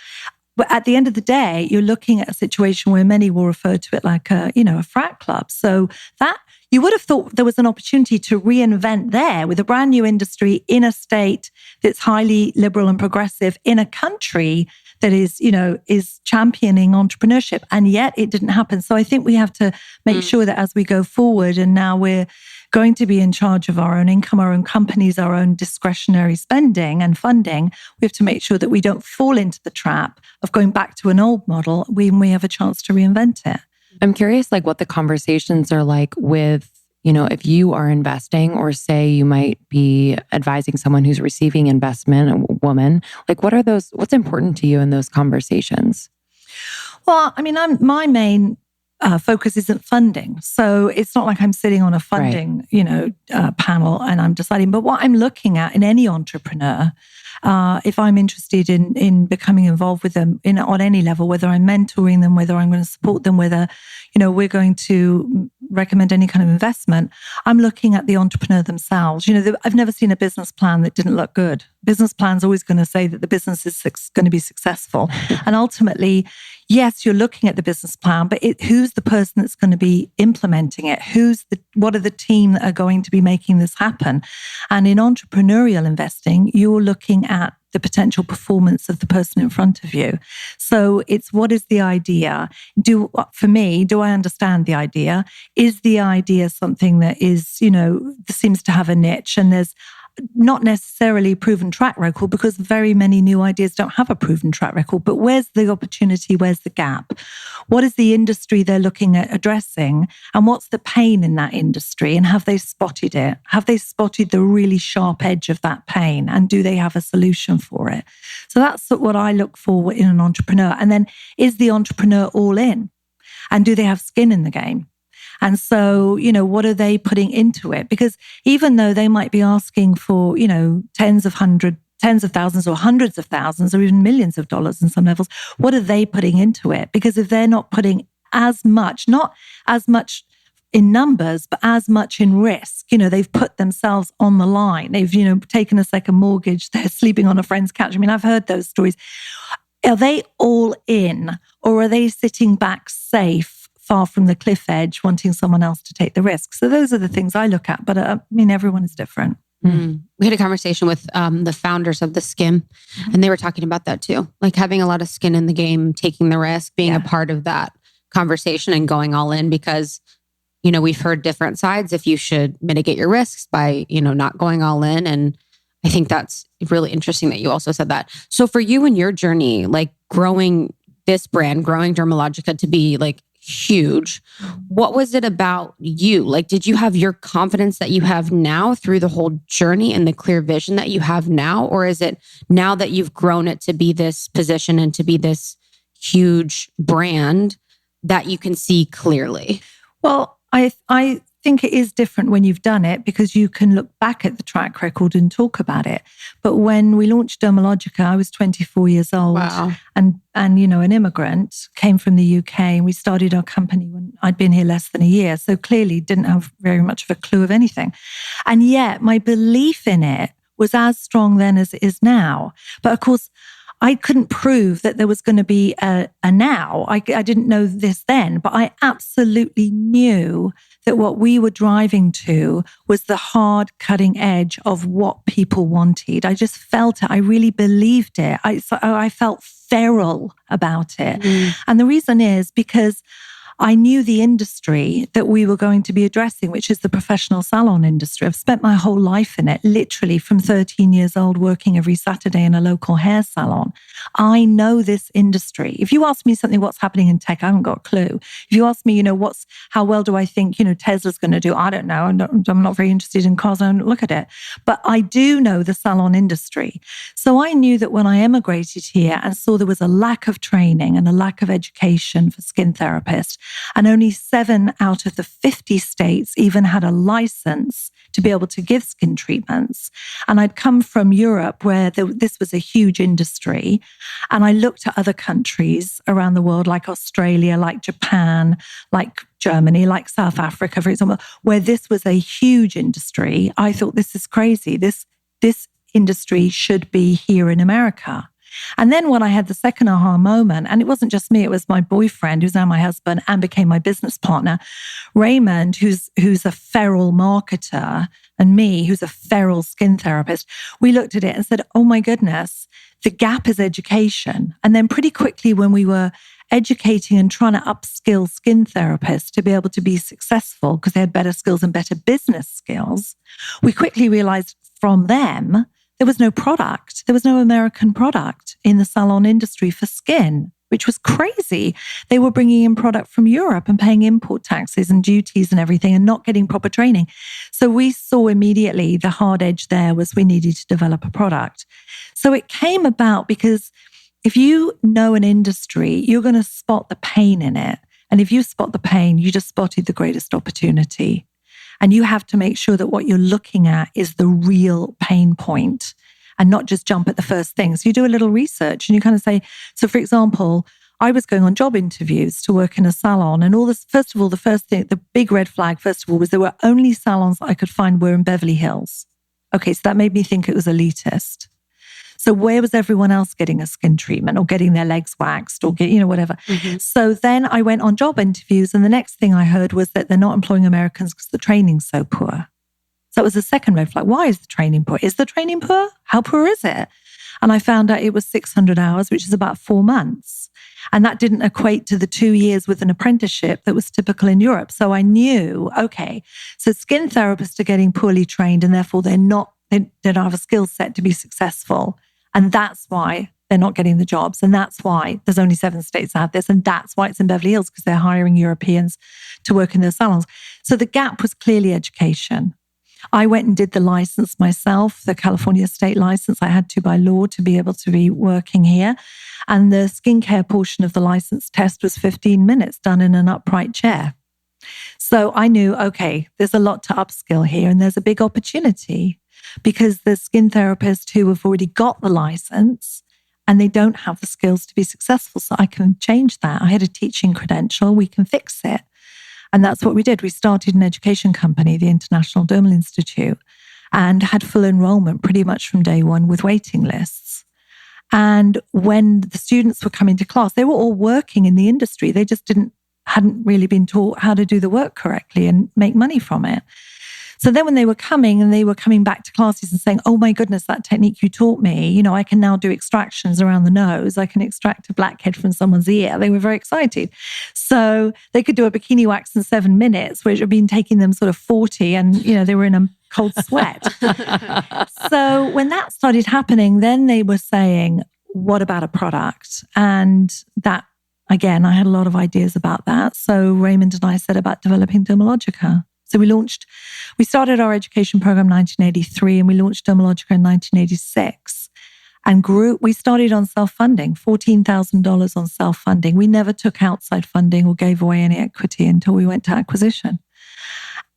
at the end of the day, you're looking at a situation where many will refer to it like a frat club. So that you would have thought there was an opportunity to reinvent there with a brand new industry in a state that's highly liberal and progressive in a country that is championing entrepreneurship. And yet it didn't happen. So I think we have to make sure that as we go forward, and now we're going to be in charge of our own income, our own companies, our own discretionary spending and funding, we have to make sure that we don't fall into the trap of going back to an old model when we have a chance to reinvent it. I'm curious, like, what the conversations are like with, if you are investing, or say you might be advising someone who's receiving investment, a woman, like, what's important to you in those conversations? Well, I mean, my main focus isn't funding. So it's not like I'm sitting on a funding, panel and I'm deciding. But what I'm looking at in any entrepreneur, if I'm interested in becoming involved with them on any level, whether I'm mentoring them, whether I'm going to support them, whether, we're going to recommend any kind of investment, I'm looking at the entrepreneur themselves. I've never seen a business plan that didn't look good. Business plan's always going to say that the business is going to be successful. And ultimately, yes, you're looking at the business plan, but who's the person that's going to be implementing it? What are the team that are going to be making this happen? And in entrepreneurial investing, you're looking at the potential performance of the person in front of you. So it's, what is the idea? For me, do I understand the idea? Is the idea something that is, seems to have a niche, and there's not necessarily proven track record, because very many new ideas don't have a proven track record. But where's the opportunity? Where's the gap? What is the industry they're looking at addressing? And what's the pain in that industry? And have they spotted it? Have they spotted the really sharp edge of that pain? And do they have a solution for it? So that's what I look for in an entrepreneur. And then, is the entrepreneur all in? And do they have skin in the game? And so, what are they putting into it? Because even though they might be asking for, tens of thousands or hundreds of thousands or even millions of dollars in some levels, what are they putting into it? Because if they're not putting as much, not as much in numbers, but as much in risk, they've put themselves on the line. They've, taken a second mortgage. They're sleeping on a friend's couch. I mean, I've heard those stories. Are they all in, or are they sitting back safe, far from the cliff edge, wanting someone else to take the risk? So those are the things I look at. But everyone is different. Mm. We had a conversation with the founders of The Skim, and they were talking about that too. Like having a lot of skin in the game, taking the risk, being a part of that conversation and going all in, because, we've heard different sides if you should mitigate your risks by, not going all in. And I think that's really interesting that you also said that. So for you and your journey, like growing this brand, growing Dermalogica to be like huge, what was it about you? Like, did you have your confidence that you have now through the whole journey and the clear vision that you have now? Or is it now that you've grown it to be this position and to be this huge brand that you can see clearly? Well, I think it is different when you've done it, because you can look back at the track record and talk about it. But when we launched Dermalogica, I was 24 years old. Wow. And an immigrant, came from the UK, and we started our company when I'd been here less than a year. So clearly didn't have very much of a clue of anything. And yet my belief in it was as strong then as it is now. But of course, I couldn't prove that there was going to be a now. I didn't know this then, but I absolutely knew that what we were driving to was the hard cutting edge of what people wanted. I just felt it. I really believed it. I felt feral about it. Mm. And the reason is because I knew the industry that we were going to be addressing, which is the professional salon industry. I've spent my whole life in it, literally from 13 years old, working every Saturday in a local hair salon. I know this industry. If you ask me something, what's happening in tech, I haven't got a clue. If you ask me, how well do I think, Tesla's going to do? I don't know. I'm not very interested in cars. I don't look at it. But I do know the salon industry. So I knew that when I emigrated here and saw there was a lack of training and a lack of education for skin therapists, and only 7 out of the 50 states even had a license to be able to give skin treatments. And I'd come from Europe where this was a huge industry. And I looked at other countries around the world, like Australia, like Japan, like Germany, like South Africa, for example, where this was a huge industry. I thought, this is crazy. This industry should be here in America. And then when I had the second aha moment, and it wasn't just me, it was my boyfriend, who's now my husband and became my business partner, Raymond, who's a feral marketer, and me, who's a feral skin therapist. We looked at it and said, oh my goodness, the gap is education. And then pretty quickly when we were educating and trying to upskill skin therapists to be able to be successful because they had better skills and better business skills, we quickly realized from them, there was no product. There was no American product in the salon industry for skin, which was crazy. They were bringing in product from Europe and paying import taxes and duties and everything and not getting proper training. So we saw immediately the hard edge there was we needed to develop a product. So it came about because if you know an industry, you're going to spot the pain in it. And if you spot the pain, you just spotted the greatest opportunity. And you have to make sure that what you're looking at is the real pain point and not just jump at the first thing. So you do a little research and you kind of say, so for example, I was going on job interviews to work in a salon and all this, first of all, the first thing, the big red flag, first of all, was there were only salons I could find were in Beverly Hills. Okay, so that made me think it was elitist. So where was everyone else getting a skin treatment or getting their legs waxed or whatever? Mm-hmm. So then I went on job interviews and the next thing I heard was that they're not employing Americans because the training's so poor. So it was a second red flag. Why is the training poor? Is the training poor? How poor is it? And I found out it was 600 hours, which is about 4 months. And that didn't equate to the 2 years with an apprenticeship that was typical in Europe. So I knew, okay, so skin therapists are getting poorly trained and therefore they don't have a skill set to be successful. And that's why they're not getting the jobs. And that's why there's only 7 states that have this. And that's why it's in Beverly Hills, because they're hiring Europeans to work in their salons. So the gap was clearly education. I went and did the license myself, the California state license. I had to by law to be able to be working here. And the skincare portion of the license test was 15 minutes done in an upright chair. So I knew, okay, there's a lot to upskill here and there's a big opportunity. Because the skin therapists who have already got the license and they don't have the skills to be successful. So I can change that. I had a teaching credential. We can fix it. And that's what we did. We started an education company, the International Dermal Institute, and had full enrollment pretty much from day one with waiting lists. And when the students were coming to class, they were all working in the industry. They just hadn't really been taught how to do the work correctly and make money from it. So then when they were coming back to classes and saying, oh my goodness, that technique you taught me, I can now do extractions around the nose. I can extract a blackhead from someone's ear. They were very excited. So they could do a bikini wax in 7 minutes, which had been taking them sort of 40 and, they were in a cold sweat. So when that started happening, then they were saying, what about a product? And that, again, I had a lot of ideas about that. So Raymond and I set about developing Dermalogica. So we started our education program in 1983 and we launched Dermalogica in 1986 and we started on self-funding, $14,000 on self-funding. We never took outside funding or gave away any equity until we went to acquisition.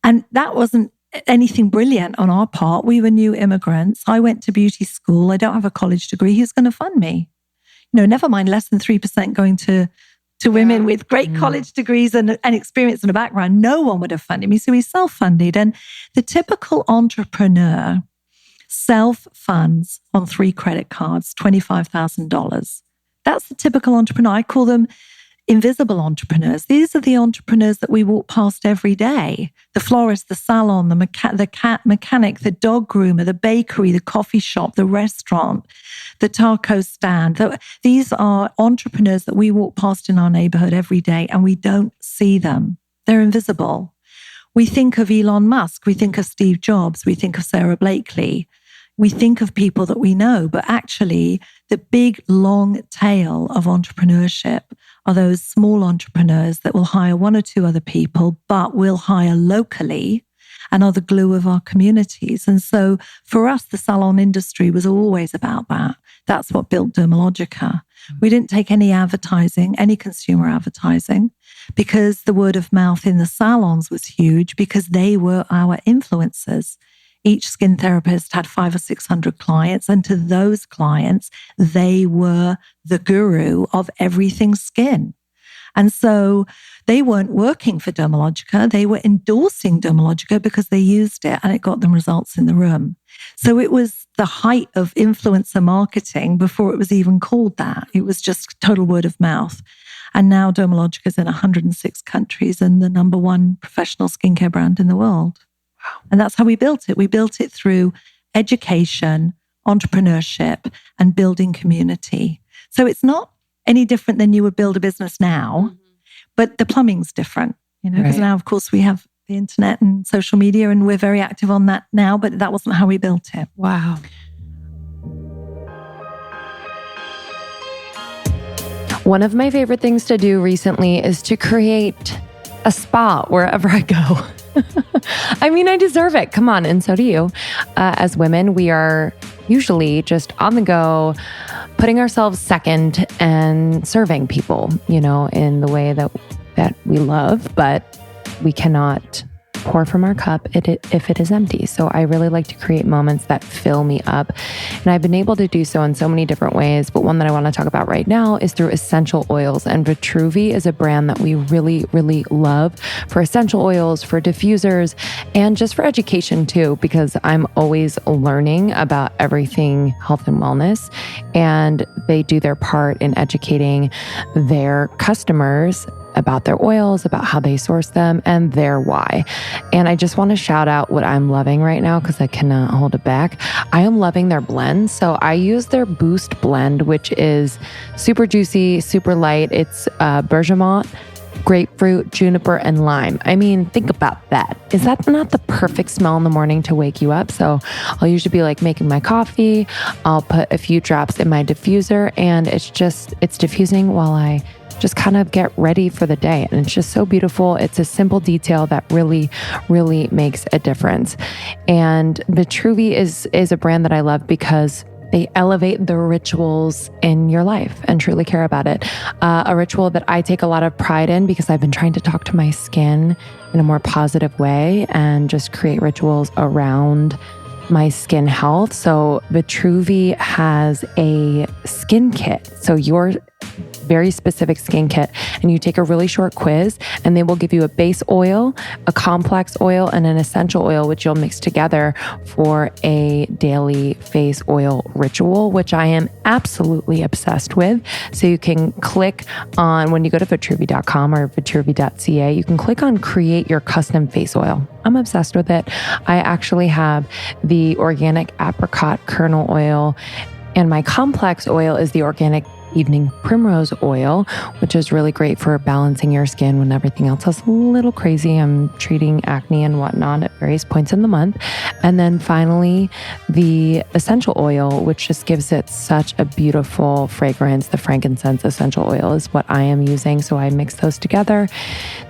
And that wasn't anything brilliant on our part. We were new immigrants. I went to beauty school. I don't have a college degree. Who's going to fund me? Never mind less than 3% going to women with great college degrees and experience and a background. No one would have funded me. So we self-funded. And the typical entrepreneur self-funds on 3 credit cards, $25,000. That's the typical entrepreneur. I call them invisible entrepreneurs. These are the entrepreneurs that we walk past every day. The florist, the salon, the cat mechanic, the dog groomer, the bakery, the coffee shop, the restaurant, the taco stand. These are entrepreneurs that we walk past in our neighborhood every day and we don't see them. They're invisible. We think of Elon Musk, we think of Steve Jobs, we think of Sarah Blakely. We think of people that we know, but actually the big long tail of entrepreneurship are those small entrepreneurs that will hire one or two other people, but will hire locally and are the glue of our communities. And so for us, the salon industry was always about that. That's what built Dermalogica. We didn't take any advertising, any consumer advertising, because the word of mouth in the salons was huge because they were our influencers. Each skin therapist had 500 or 600 clients. And to those clients, they were the guru of everything skin. And so they weren't working for Dermalogica. They were endorsing Dermalogica because they used it and it got them results in the room. So it was the height of influencer marketing before it was even called that. It was just total word of mouth. And now Dermalogica is in 106 countries and the number one professional skincare brand in the world. And that's how we built it. We built it through education, entrepreneurship, and building community. So it's not any different than you would build a business now, but the plumbing's different, because now, of course, we have the internet and social media and we're very active on that now, but that wasn't how we built it. Wow. One of my favorite things to do recently is to create a spa wherever I go. I mean, I deserve it. Come on. And so do you. As women, we are usually just on the go, putting ourselves second and serving people, in the way that we love, but we cannot pour from our cup if it is empty. So I really like to create moments that fill me up. And I've been able to do so in so many different ways, but one that I want to talk about right now is through essential oils. And Vitruvi is a brand that we really, really love for essential oils, for diffusers, and just for education too, because I'm always learning about everything health and wellness. And they do their part in educating their customers about their oils, about how they source them, and their why. And I just want to shout out what I'm loving right now because I cannot hold it back. I am loving their blend. So I use their Boost blend, which is super juicy, super light. It's bergamot, grapefruit, juniper, and lime. I mean, think about that. Is that not the perfect smell in the morning to wake you up? So I'll usually be like making my coffee. I'll put a few drops in my diffuser and it's diffusing while I just kind of get ready for the day. And it's just so beautiful. It's a simple detail that really, really makes a difference. And Vitruvi is a brand that I love because they elevate the rituals in your life and truly care about it. A ritual that I take a lot of pride in because I've been trying to talk to my skin in a more positive way and just create rituals around my skin health. So Vitruvi has a skin kit. So your very specific skin kit, and you take a really short quiz and they will give you a base oil, a complex oil, and an essential oil, which you'll mix together for a daily face oil ritual, which I am absolutely obsessed with. So you can click on, when you go to vitruvi.com or vitruvi.ca, you can click on create your custom face oil. I'm obsessed with it. I actually have the organic apricot kernel oil, and my complex oil is the organic evening primrose oil, which is really great for balancing your skin when everything else is a little crazy. I'm treating acne and whatnot at various points in the month. And then finally, the essential oil, which just gives it such a beautiful fragrance. The frankincense essential oil is what I am using. So I mix those together.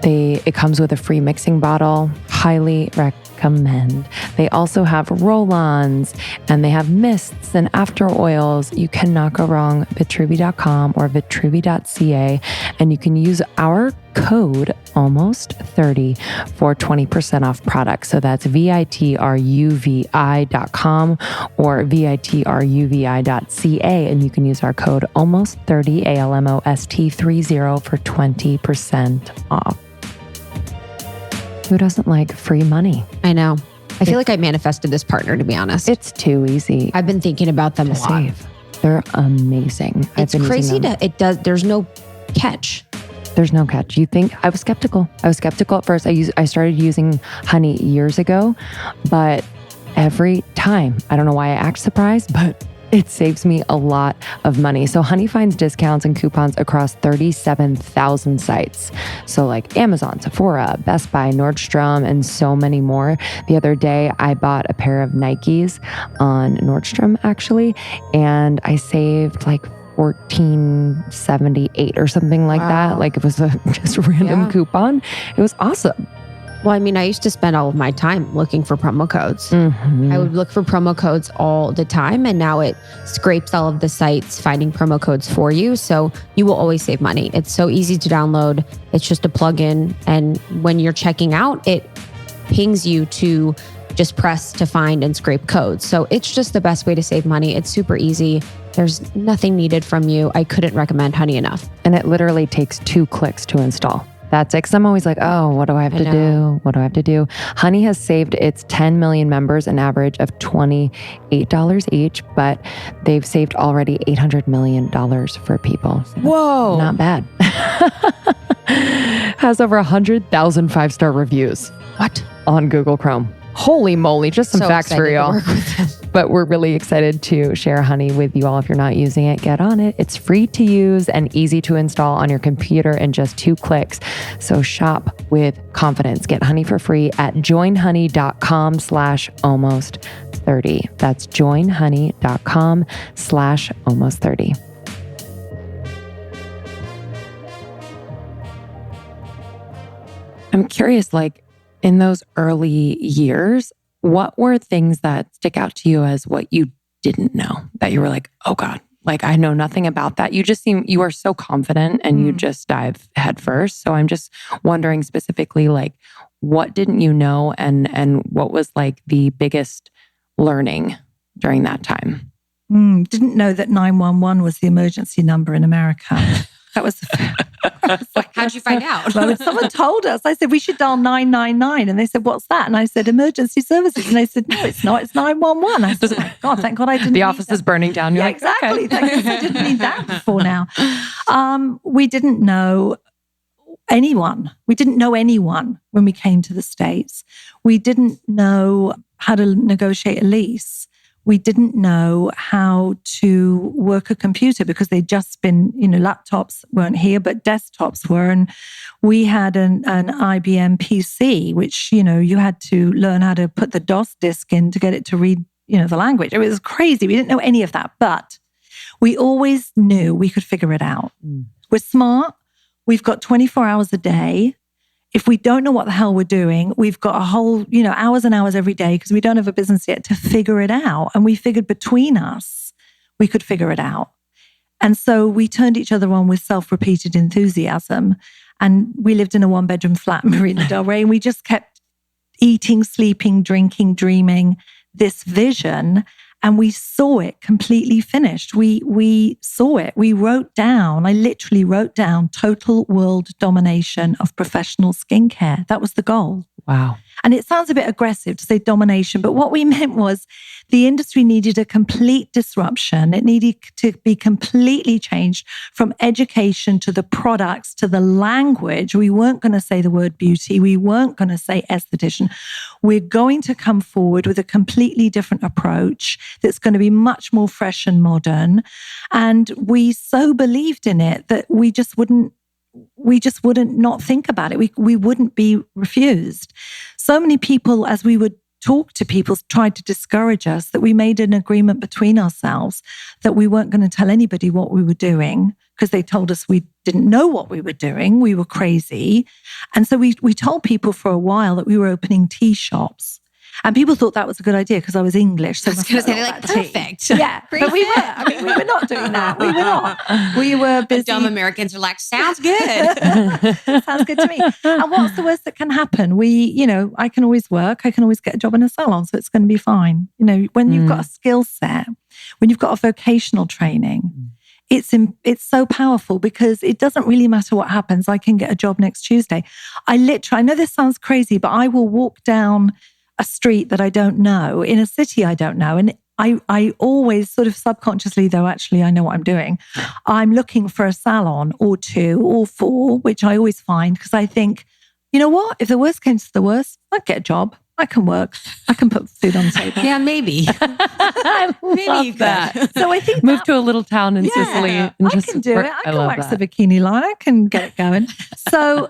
It comes with a free mixing bottle. Highly recommend. They also have roll-ons and they have mists and after oils. You cannot go wrong. Vitruvi.com or vitruvi.ca, and you can use our code almost30 for 20% off products. So that's vitruvi.com or vitruvi.ca, and you can use our code almost30 ALMOST30 for 20% off. Who doesn't like free money? I know. I feel like I manifested this partner, to be honest. It's too easy. I've been thinking about them a lot. They're amazing. It's crazy there's no catch. There's no catch. You think I was skeptical. I was skeptical at first. I started using honey years ago, but every time, I don't know why I act surprised, but it saves me a lot of money. So Honey finds discounts and coupons across 37,000 sites. So like Amazon, Sephora, Best Buy, Nordstrom, and so many more. The other day, I bought a pair of Nikes on Nordstrom actually, and I saved like $14.78 or something like that. Like it was a just random coupon. It was awesome. Well, I mean, I used to spend all of my time looking for promo codes. I would look for promo codes all the time, and now it scrapes all of the sites finding promo codes for you. So you will always save money. It's so easy to download. It's just a plugin. And when you're checking out, it pings you to just press to find and scrape codes. So it's just the best way to save money. It's super easy. There's nothing needed from you. I couldn't recommend Honey enough. And it literally takes 2 clicks to install. That's it. Because I'm always like, oh, what do I have to do? What do I have to do? Honey has saved its 10 million members an average of $28 each, but they've saved already $800 million for people. So whoa. Not bad. Has over 100,000 5-star reviews. What? On Google Chrome. Holy moly, just some facts for y'all. But we're really excited to share Honey with you all. If you're not using it, get on it. It's free to use and easy to install on your computer in just 2 clicks. So shop with confidence. Get Honey for free at joinhoney.com/almost30. That's joinhoney.com/almost30. I'm curious, like, in those early years, what were things that stick out to you as what you didn't know, that you were like, oh God, like I know nothing about that. You are so confident and you just dive head first. So I'm just wondering specifically, like, what didn't you know and what was like the biggest learning during that time? Didn't know that 911 was the emergency number in America. That was like, how'd you find out? Well, someone told us. I said, we should dial 999. And they said, what's that? And I said, emergency services. And they said, no, it's not. It's 911. I said, oh my God, thank God I didn't. The office is burning down. You're yeah, like, exactly. Okay. Thank God I didn't need that before now. We didn't know anyone. We didn't know anyone when we came to the States. We didn't know how to negotiate a lease. We didn't know how to work a computer because they'd just been, laptops weren't here, but desktops were. And we had an IBM PC, which, you had to learn how to put the DOS disk in to get it to read, the language. It was crazy. We didn't know any of that, but we always knew we could figure it out. We're smart. We've got 24 hours a day. If we don't know what the hell we're doing, we've got a whole, hours and hours every day because we don't have a business yet to figure it out. And we figured between us, we could figure it out. And so we turned each other on with self-repeated enthusiasm. And we lived in a 1-bedroom flat in Marina Del Rey. And we just kept eating, sleeping, drinking, dreaming this vision. And we saw it completely finished. We saw it. I literally wrote down total world domination of professional skincare. That was the goal. Wow. And it sounds a bit aggressive to say domination, but what we meant was the industry needed a complete disruption. It needed to be completely changed from education to the products to the language. We weren't going to say the word beauty. We weren't going to say esthetician. We're going to come forward with a completely different approach that's going to be much more fresh and modern. And we so believed in it that we just wouldn't not think about it. We wouldn't be refused. So many people, as we would talk to people, tried to discourage us, that we made an agreement between ourselves that we weren't going to tell anybody what we were doing because they told us we didn't know what we were doing. We were crazy. And so we told people for a while that we were opening tea shops. And people thought that was a good idea because I was English. So I was going to say, they're like, perfect. Yeah, but we were. We were not doing that. We were not. We were busy. The dumb Americans are like, sounds good. Sounds good to me. And what's the worst that can happen? I can always work. I can always get a job in a salon, so it's going to be fine. When you've got a skill set, when you've got a vocational training, it's so powerful because it doesn't really matter what happens. I can get a job next Tuesday. I know this sounds crazy, but I will walk down a street that I don't know, in a city I don't know, and I always sort of subconsciously, though, actually, I know what I'm doing. I'm looking for a salon or 2 or 4, which I always find, because I think, you know what? If the worst came to the worst, I'd get a job. I can work. I can put food on the table. Yeah, maybe. Maybe you could. So I think move to a little town in Sicily. And I can do it. I can wax the bikini line. I can get it going. So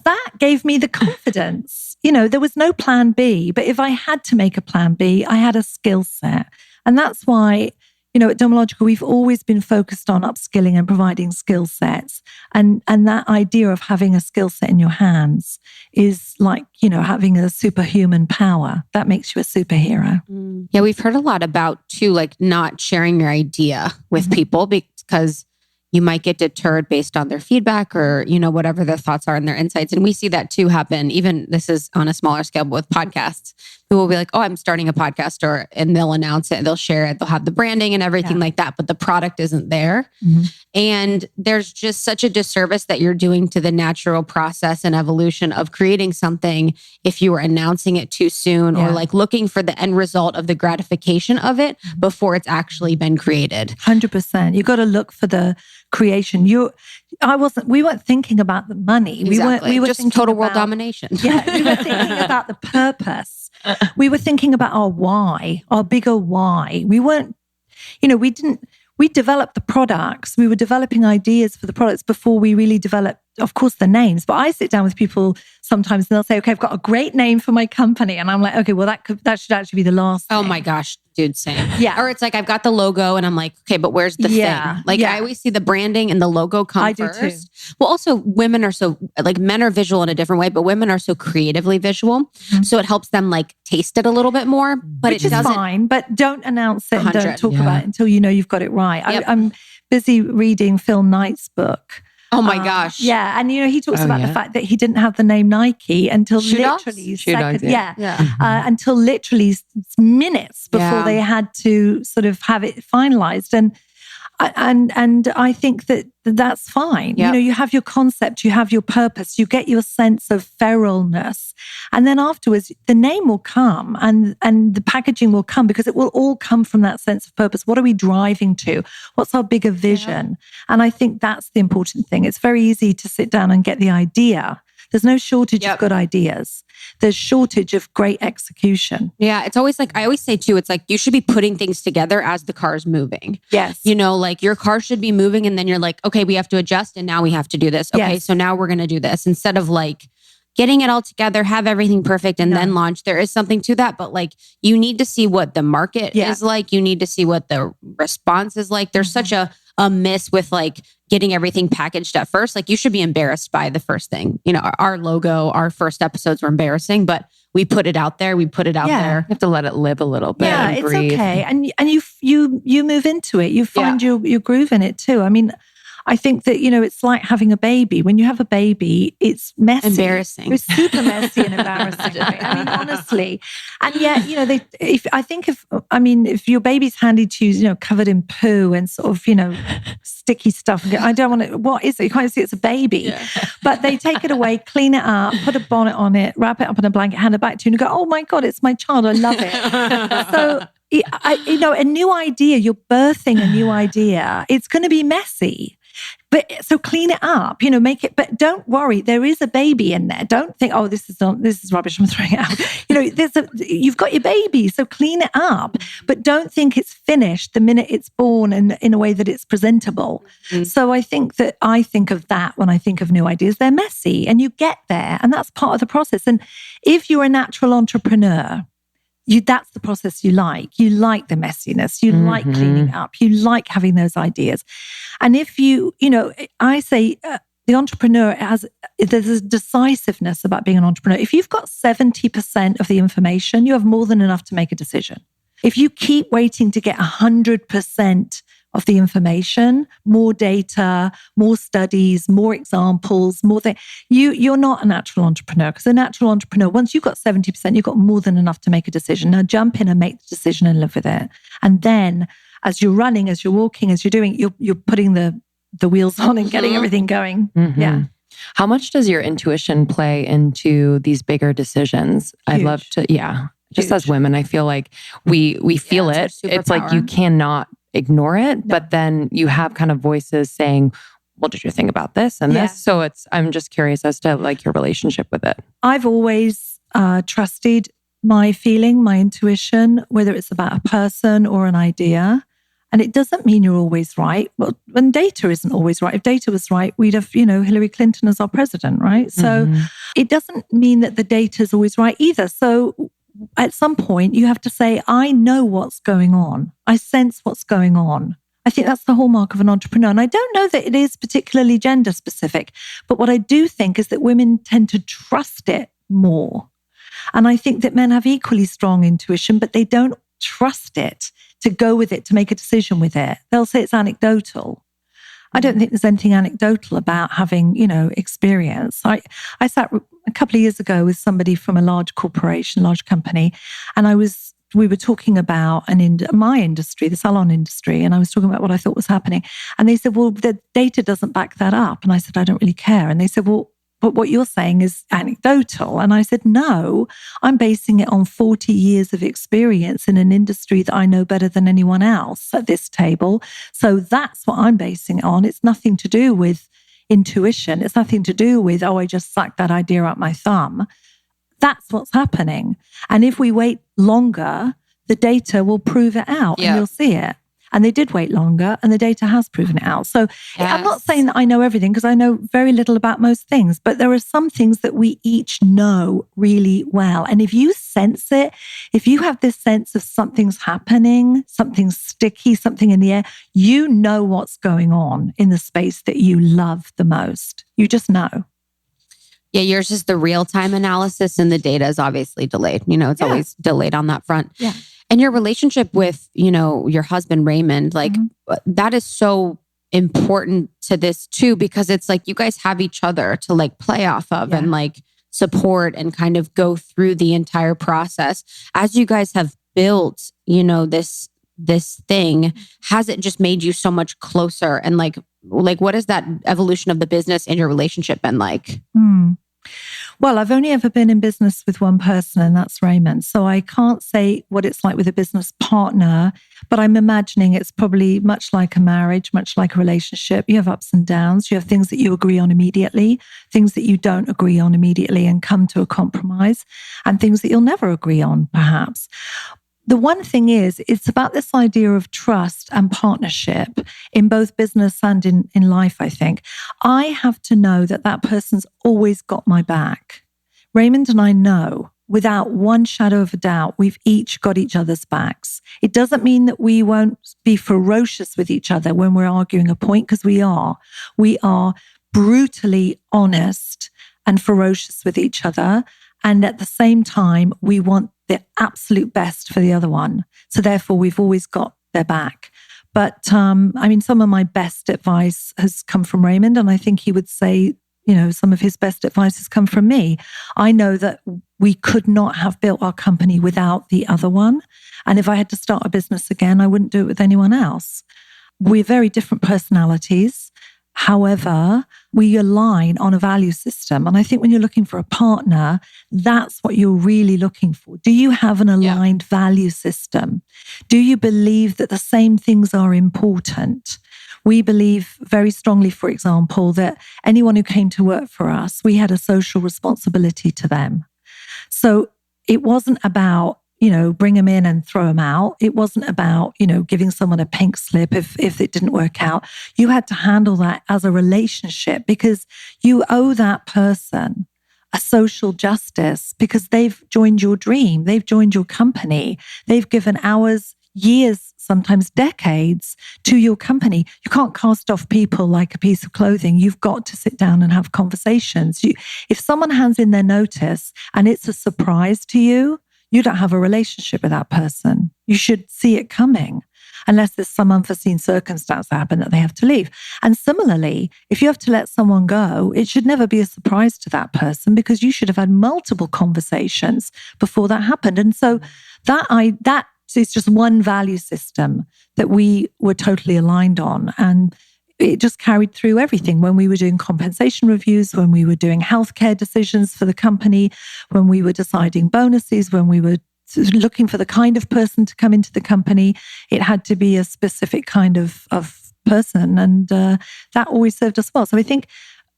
that gave me the confidence. There was no plan B, but if I had to make a plan B, I had a skill set. And that's why, at Dermalogica, we've always been focused on upskilling and providing skill sets. And that idea of having a skill set in your hands is like, having a superhuman power. That makes you a superhero. Yeah, we've heard a lot about, too, like not sharing your idea with people because you might get deterred based on their feedback or, whatever their thoughts are and their insights. And we see that too happen. Even this is on a smaller scale, but with podcasts, people will be like, oh, I'm starting a podcast, and they'll announce it, they'll share it, they'll have the branding and everything like that, but the product isn't there. Mm-hmm. And there's just such a disservice that you're doing to the natural process and evolution of creating something if you were announcing it too soon or like looking for the end result of the gratification of it before it's actually been created. 100%. You got to look for the creation. We weren't thinking about the money. Exactly. We were just thinking total world about, domination. Yeah, we were thinking about the purpose. We were thinking about our why, our bigger why. We weren't, we developed the products. We were developing ideas for the products before we really developed, of course, the names. But I sit down with people sometimes and they'll say, okay, I've got a great name for my company. And I'm like, okay, well, that should actually be the last Oh name. my gosh, dude, same. Yeah. Or it's like, I've got the logo and I'm like, okay, but where's the thing? Like I always see the branding and the logo come I first. do too. Well, also women are so, like men are visual in a different way, but women are so creatively visual. Mm-hmm. So it helps them like taste it a little bit more, but Which it doesn't. is fine, but don't announce it and don't talk about it until you've got it right. Yep. I'm busy reading Phil Knight's book. Oh my gosh. Yeah. And he talks about the fact that he didn't have the name Nike until until literally minutes before they had to sort of have it finalized. And I think that's fine. Yep. You have your concept, you have your purpose, you get your sense of feralness. And then afterwards, the name will come and the packaging will come because it will all come from that sense of purpose. What are we driving to? What's our bigger vision? Yeah. And I think that's the important thing. It's very easy to sit down and get the idea. There's no shortage of good ideas. There's shortage of great execution. Yeah. It's always like, I always say too, it's like you should be putting things together as the car's moving. Yes. Like your car should be moving and then you're like, okay, we have to adjust and now we have to do this. Okay. So now we're going to do this instead of like getting it all together, have everything perfect and then launch. There is something to that, but like you need to see what the market is like. You need to see what the response is like. There's such a miss with like getting everything packaged at first. Like you should be embarrassed by the first thing. Our logo, our first episodes were embarrassing, but we put it out there. We put it out there. You have to let it live a little bit. Yeah, and it's breathe. okay. And you move into it. You find your groove in it too. I mean, I think that, it's like having a baby. When you have a baby, it's messy. Embarrassing. It's super messy and embarrassing. Right? I mean, honestly. And yet, if your baby's handed to you, covered in poo and sort of, sticky stuff. I don't want to, what is it? You can't see it's a baby. Yeah. But they take it away, clean it up, put a bonnet on it, wrap it up in a blanket, hand it back to you and go, oh my God, it's my child. I love it. So, a new idea, you're birthing a new idea. It's going to be messy. But so clean it up, make it, but don't worry, there is a baby in there. Don't think, oh, this is rubbish, I'm throwing it out. You've got your baby, so clean it up, but don't think it's finished the minute it's born and in a way that it's presentable. Mm-hmm. So I think of that when I think of new ideas. They're messy and you get there and that's part of the process. And if you're a natural entrepreneur, that's the process you like. You like the messiness. You like cleaning up. You like having those ideas. And if I say the entrepreneur there's a decisiveness about being an entrepreneur. If you've got 70% of the information, you have more than enough to make a decision. If you keep waiting to get 100% of the information, more data, more studies, more examples, you're not a natural entrepreneur, because a natural entrepreneur, once you've got 70%, you've got more than enough to make a decision. Now jump in and make the decision and live with it. And then as you're running, as you're walking, as you're doing, you're putting the wheels on and getting everything going. Mm-hmm. Yeah. How much does your intuition play into these bigger decisions? Huge. I'd love to, Just as women, I feel like we feel it. It's like you cannot ignore it, but then you have kind of voices saying, well, did you think about this and this? So I'm just curious as to like your relationship with it. I've always trusted my feeling, my intuition, whether it's about a person or an idea. And it doesn't mean you're always right. Well, when data isn't always right. If data was right, we'd have, Hillary Clinton as our president, right? So it doesn't mean that the data is always right either. So at some point you have to say, I know what's going on. I sense what's going on. I think that's the hallmark of an entrepreneur. And I don't know that it is particularly gender specific, but what I do think is that women tend to trust it more. And I think that men have equally strong intuition, but they don't trust it to go with it, to make a decision with it. They'll say it's anecdotal. I don't think there's anything anecdotal about having, experience. I sat a couple of years ago with somebody from a large corporation, large company, and we were talking about my industry, the salon industry, and I was talking about what I thought was happening. And they said, well, the data doesn't back that up. And I said, I don't really care. And they said, well, but what you're saying is anecdotal. And I said, no, I'm basing it on 40 years of experience in an industry that I know better than anyone else at this table. So that's what I'm basing it on. It's nothing to do with intuition. It's nothing to do with, I just sucked that idea out my thumb. That's what's happening. And if we wait longer, the data will prove it out and you'll see it. And they did wait longer and the data has proven it out. So I'm not saying that I know everything because I know very little about most things, but there are some things that we each know really well. And if you sense it, if you have this sense of something's happening, something sticky, something in the air, you know what's going on in the space that you love the most. You just know. Yeah, yours is the real-time analysis and the data is obviously delayed. It's always delayed on that front. Yeah. And your relationship with, your husband, Raymond, that is so important to this too, because it's like you guys have each other to like play off of and like support and kind of go through the entire process. As you guys have built, this thing, has it just made you so much closer? And like what has that evolution of the business and your relationship been like? Well, I've only ever been in business with one person, and that's Raymond. So I can't say what it's like with a business partner, but I'm imagining it's probably much like a marriage, much like a relationship. You have ups and downs. You have things that you agree on immediately, things that you don't agree on immediately and come to a compromise, and things that you'll never agree on, perhaps. The one thing is, it's about this idea of trust and partnership in both business and in life, I think. I have to know that that person's always got my back. Raymond and I know, without one shadow of a doubt, we've each got each other's backs. It doesn't mean that we won't be ferocious with each other when we're arguing a point, because we are. We are brutally honest and ferocious with each other. And at the same time, we want the absolute best for the other one. So therefore, we've always got their back. But some of my best advice has come from Raymond. And I think he would say, some of his best advice has come from me. I know that we could not have built our company without the other one. And if I had to start a business again, I wouldn't do it with anyone else. We're very different personalities. However, we align on a value system. And I think when you're looking for a partner, that's what you're really looking for. Do you have an aligned value system? Do you believe that the same things are important? We believe very strongly, for example, that anyone who came to work for us, we had a social responsibility to them. So it wasn't about, bring them in and throw them out. It wasn't about, giving someone a pink slip if it didn't work out. You had to handle that as a relationship because you owe that person a social justice because they've joined your dream. They've joined your company. They've given hours, years, sometimes decades to your company. You can't cast off people like a piece of clothing. You've got to sit down and have conversations. If someone hands in their notice and it's a surprise to you, you don't have a relationship with that person. You should see it coming, unless there's some unforeseen circumstance that happen that they have to leave. And similarly, if you have to let someone go, it should never be a surprise to that person because you should have had multiple conversations before that happened. And so that is just one value system that we were totally aligned on. And it just carried through everything when we were doing compensation reviews, when we were doing healthcare decisions for the company, when we were deciding bonuses, when we were looking for the kind of person to come into the company. It had to be a specific kind of person. And that always served us well. So I think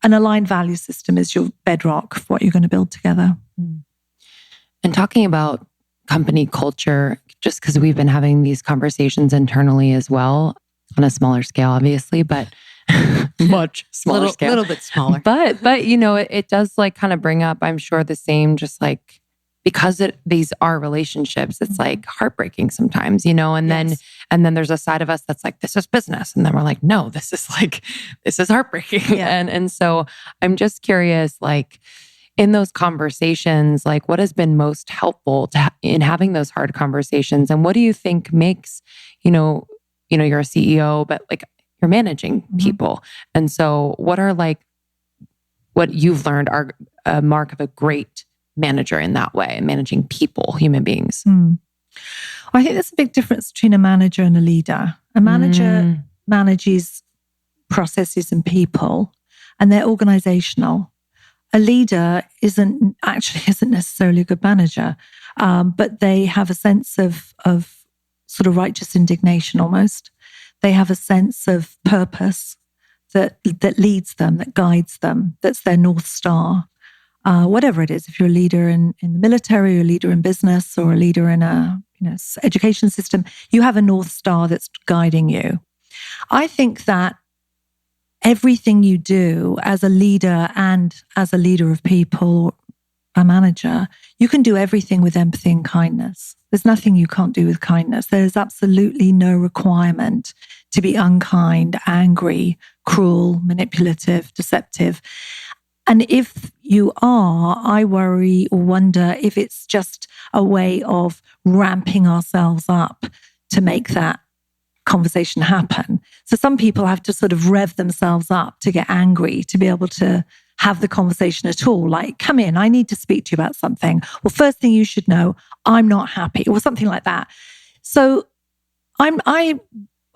an aligned value system is your bedrock for what you're going to build together. And talking about company culture, just because we've been having these conversations internally as well, on a smaller scale, obviously, but much smaller scale. A little bit smaller. But it does like kind of bring up, I'm sure, the same, just like, because these are relationships, it's like heartbreaking sometimes, and then there's a side of us that's like, this is business. And then we're like, no, this is heartbreaking. Yeah. And so I'm just curious, like, in those conversations, like, what has been most helpful in having those hard conversations? And what do you think makes, you're a CEO, but like you're managing people. And so what are like, what you've learned are a mark of a great manager in that way, managing people, human beings? Well, I think there's a big difference between a manager and a leader. A manager manages processes and people, and they're organizational. A leader isn't necessarily a good manager, but they have a sense of sort of righteous indignation almost. They have a sense of purpose that leads them, that guides them, that's their North Star. Whatever it is, if you're a leader in the military, or a leader in business, or a leader in a education system, you have a North Star that's guiding you. I think that everything you do as a leader and as a leader of people, a manager, you can do everything with empathy and kindness. There's nothing you can't do with kindness. There's absolutely no requirement to be unkind, angry, cruel, manipulative, deceptive. And if you are, I worry or wonder if it's just a way of ramping ourselves up to make that conversation happen. So some people have to sort of rev themselves up to get angry, to be able to have the conversation at all. Like, come in, I need to speak to you about something. Well, first thing you should know, I'm not happy, or something like that. So I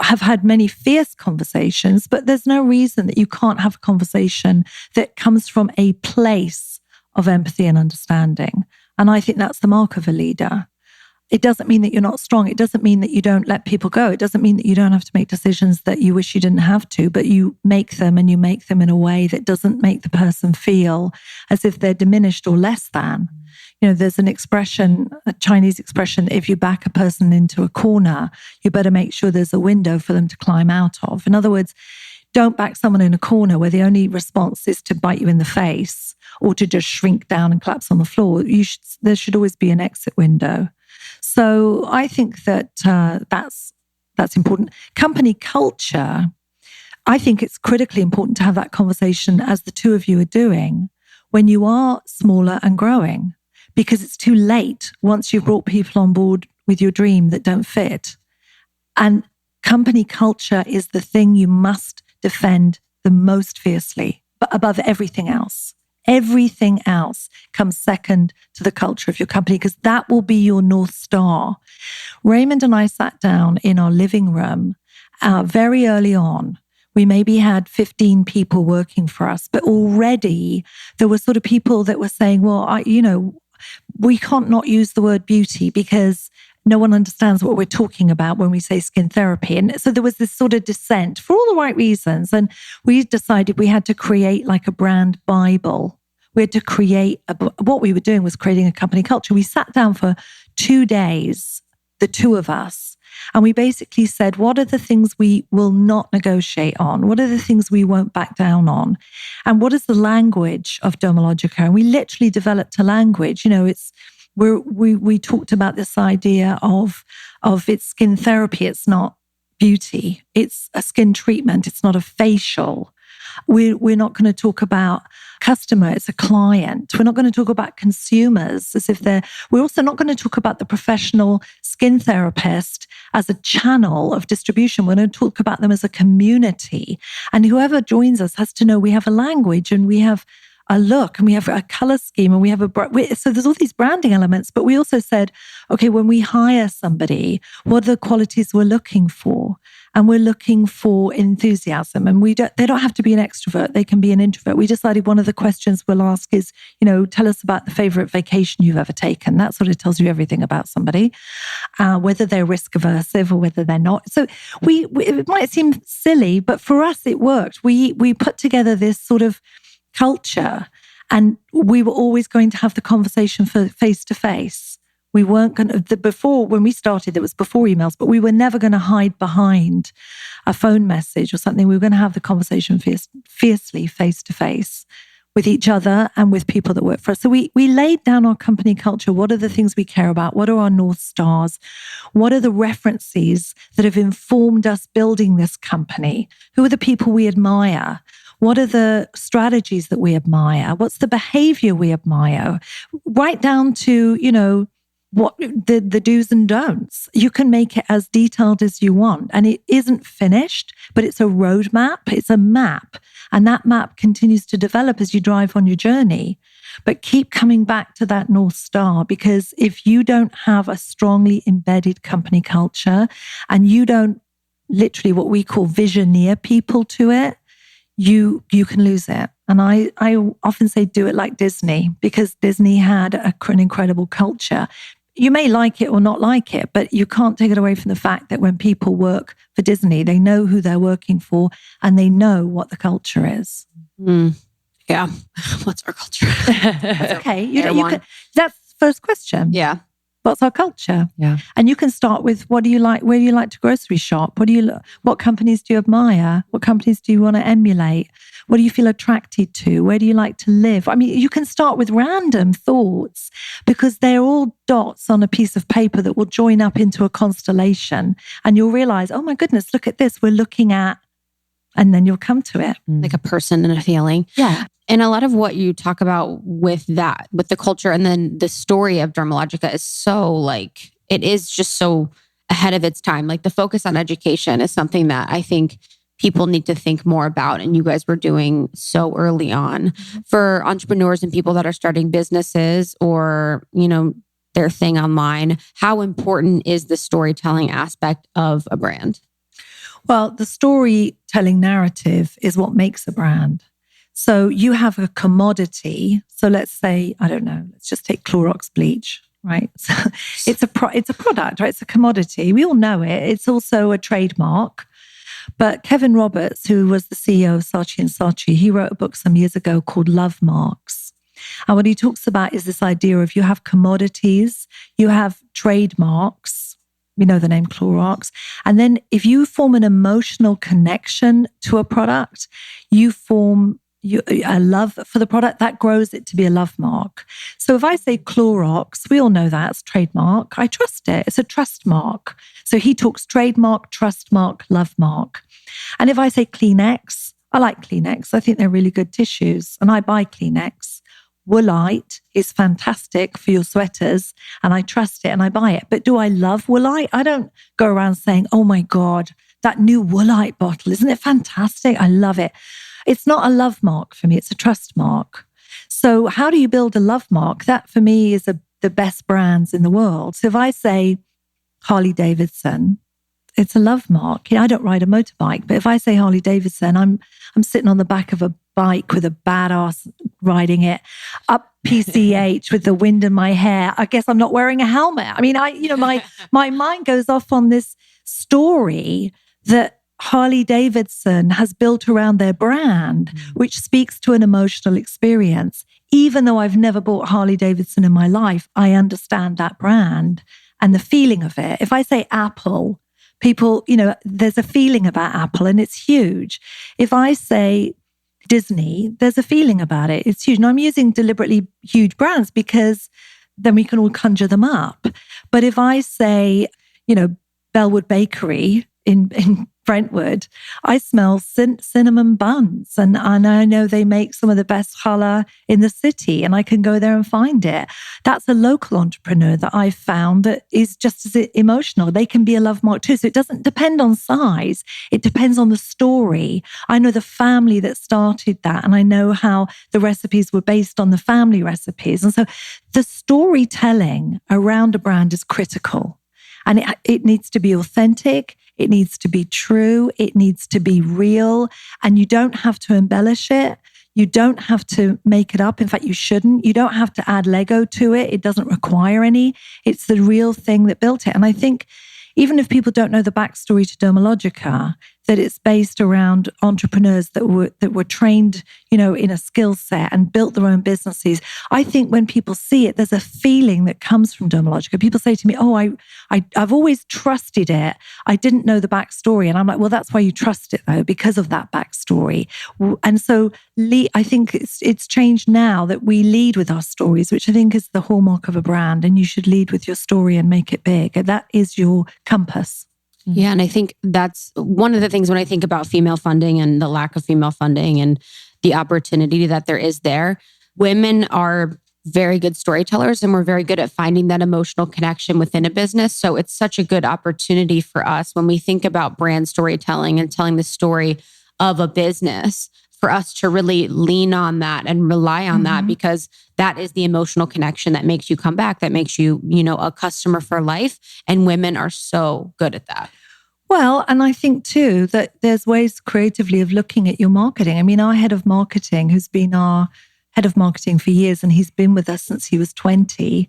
have had many fierce conversations, but there's no reason that you can't have a conversation that comes from a place of empathy and understanding. And I think that's the mark of a leader. It doesn't mean that you're not strong. It doesn't mean that you don't let people go. It doesn't mean that you don't have to make decisions that you wish you didn't have to, but you make them, and you make them in a way that doesn't make the person feel as if they're diminished or less than. There's an expression, a Chinese expression, if you back a person into a corner, you better make sure there's a window for them to climb out of. In other words, don't back someone in a corner where the only response is to bite you in the face or to just shrink down and collapse on the floor. There should always be an exit window. So I think that that's important. Company culture, I think it's critically important to have that conversation, as the two of you are doing, when you are smaller and growing, because it's too late once you've brought people on board with your dream that don't fit. And company culture is the thing you must defend the most fiercely, but above everything else. Everything else comes second to the culture of your company, because that will be your North Star. Raymond and I sat down in our living room very early on. We maybe had 15 people working for us, but already there were sort of people that were saying, well, we can't not use the word beauty because no one understands what we're talking about when we say skin therapy. And so there was this sort of dissent for all the right reasons. And we decided we had to create like a brand Bible. We had to create, what we were doing was creating a company culture. We sat down for 2 days, the two of us, and we basically said, what are the things we will not negotiate on? What are the things we won't back down on? And what is the language of Dermalogica? And we literally developed a language. We talked about this idea of it's skin therapy. It's not beauty. It's a skin treatment. It's not a facial. We're not going to talk about customer. It's a client. We're not going to talk about consumers as if we're also not going to talk about the professional skin therapist as a channel of distribution. We're going to talk about them as a community. And whoever joins us has to know we have a language and we have a look and we have a color scheme and we have so there's all these branding elements, but we also said, okay, when we hire somebody, what are the qualities we're looking for? And we're looking for enthusiasm, and they don't have to be an extrovert. They can be an introvert. We decided one of the questions we'll ask is, tell us about the favorite vacation you've ever taken. That sort of tells you everything about somebody, whether they're risk aversive or whether they're not. So it might seem silly, but for us, it worked. We put together this sort of culture, and we were always going to have the conversation for face to face. We weren't going to, before, when we started, it was before emails, but we were never going to hide behind a phone message or something. We were going to have the conversation fiercely face to face with each other and with people that work for us. So we laid down our company culture. What are the things we care about? What are our North Stars? What are the references that have informed us building this company? Who are the people we admire? What are the strategies that we admire? What's the behavior we admire? Right down to, what the do's and don'ts. You can make it as detailed as you want. And it isn't finished, but it's a roadmap. It's a map. And that map continues to develop as you drive on your journey. But keep coming back to that North Star, because if you don't have a strongly embedded company culture and you don't literally what we call visioneer people to it, you can lose it. And I often say do it like Disney, because Disney had an incredible culture. You may like it or not like it, but you can't take it away from the fact that when people work for Disney, they know who they're working for and they know what the culture is. Yeah. What's our culture? That's okay. That's the first question. Yeah. What's our culture? Yeah. And you can start with, what do you like? Where do you like to grocery shop? What companies do you admire? What companies do you want to emulate? What do you feel attracted to? Where do you like to live? I mean, you can start with random thoughts, because they're all dots on a piece of paper that will join up into a constellation. And you'll realize, oh my goodness, look at this. We're looking at, and then you'll come to it. Like a person and a feeling. Yeah. And a lot of what you talk about with that, with the culture and then the story of Dermalogica is so it is just so ahead of its time. Like the focus on education is something that I think people need to think more about. And you guys were doing so early on for entrepreneurs and people that are starting businesses or, their thing online. How important is the storytelling aspect of a brand? Well, the storytelling narrative is what makes a brand. So you have a commodity. So let's say, I don't know, let's just take Clorox bleach, right? So it's a product, right? It's a commodity. We all know it. It's also a trademark. But Kevin Roberts, who was the CEO of Saatchi & Saatchi, he wrote a book some years ago called Love Marks. And what he talks about is this idea of you have commodities, you have trademarks. We know the name Clorox. And then if you form an emotional connection to a product, you form a love for the product, that grows it to be a love mark. So if I say Clorox, we all know that's trademark. I trust it. It's a trust mark. So he talks trademark, trust mark, love mark. And if I say Kleenex, I like Kleenex. I think they're really good tissues and I buy Kleenex. Woolite is fantastic for your sweaters and I trust it and I buy it. But do I love Woolite? I don't go around saying, oh my God, that new Woolite bottle, isn't it fantastic? I love it. It's not a love mark for me. It's a trust mark. So how do you build a love mark? That for me is the best brands in the world. So if I say Harley Davidson, it's a love mark. I don't ride a motorbike, but if I say Harley Davidson, I'm sitting on the back of a bike with a badass riding it up PCH with the wind in my hair. I guess I'm not wearing a helmet. I mean, my mind goes off on this story that Harley Davidson has built around their brand, which speaks to an emotional experience. Even though I've never bought Harley Davidson in my life, I understand that brand and the feeling of it. If I say Apple, people, there's a feeling about Apple and it's huge. If I say Disney, there's a feeling about it. It's huge. And I'm using deliberately huge brands because then we can all conjure them up. But if I say, Bellwood Bakery in Brentwood, I smell cinnamon buns. And I know they make some of the best challah in the city, and I can go there and find it. That's a local entrepreneur that I've found that is just as emotional. They can be a love mark too. So it doesn't depend on size. It depends on the story. I know the family that started that, and I know how the recipes were based on the family recipes. And so the storytelling around a brand is critical. And it needs to be authentic. It needs to be true. It needs to be real. And you don't have to embellish it. You don't have to make it up. In fact, you shouldn't. You don't have to add Lego to it. It doesn't require any. It's the real thing that built it. And I think even if people don't know the backstory to Dermalogica, that it's based around entrepreneurs that were trained, in a skill set and built their own businesses. I think when people see it, there's a feeling that comes from Dermalogica. People say to me, "Oh, I've always trusted it. I didn't know the backstory." And I'm like, "Well, that's why you trust it, though, because of that backstory." And so I think it's changed now that we lead with our stories, which I think is the hallmark of a brand. And you should lead with your story and make it big. And that is your compass. Yeah. And I think that's one of the things when I think about female funding and the lack of female funding and the opportunity that there is there. Women are very good storytellers, and we're very good at finding that emotional connection within a business. So it's such a good opportunity for us when we think about brand storytelling and telling the story of a business, for us to really lean on that and rely on that, because that is the emotional connection that makes you come back, that makes you, a customer for life. And women are so good at that. Well, and I think too that there's ways creatively of looking at your marketing. I mean, our head of marketing, who's been our head of marketing for years, and he's been with us since he was 20,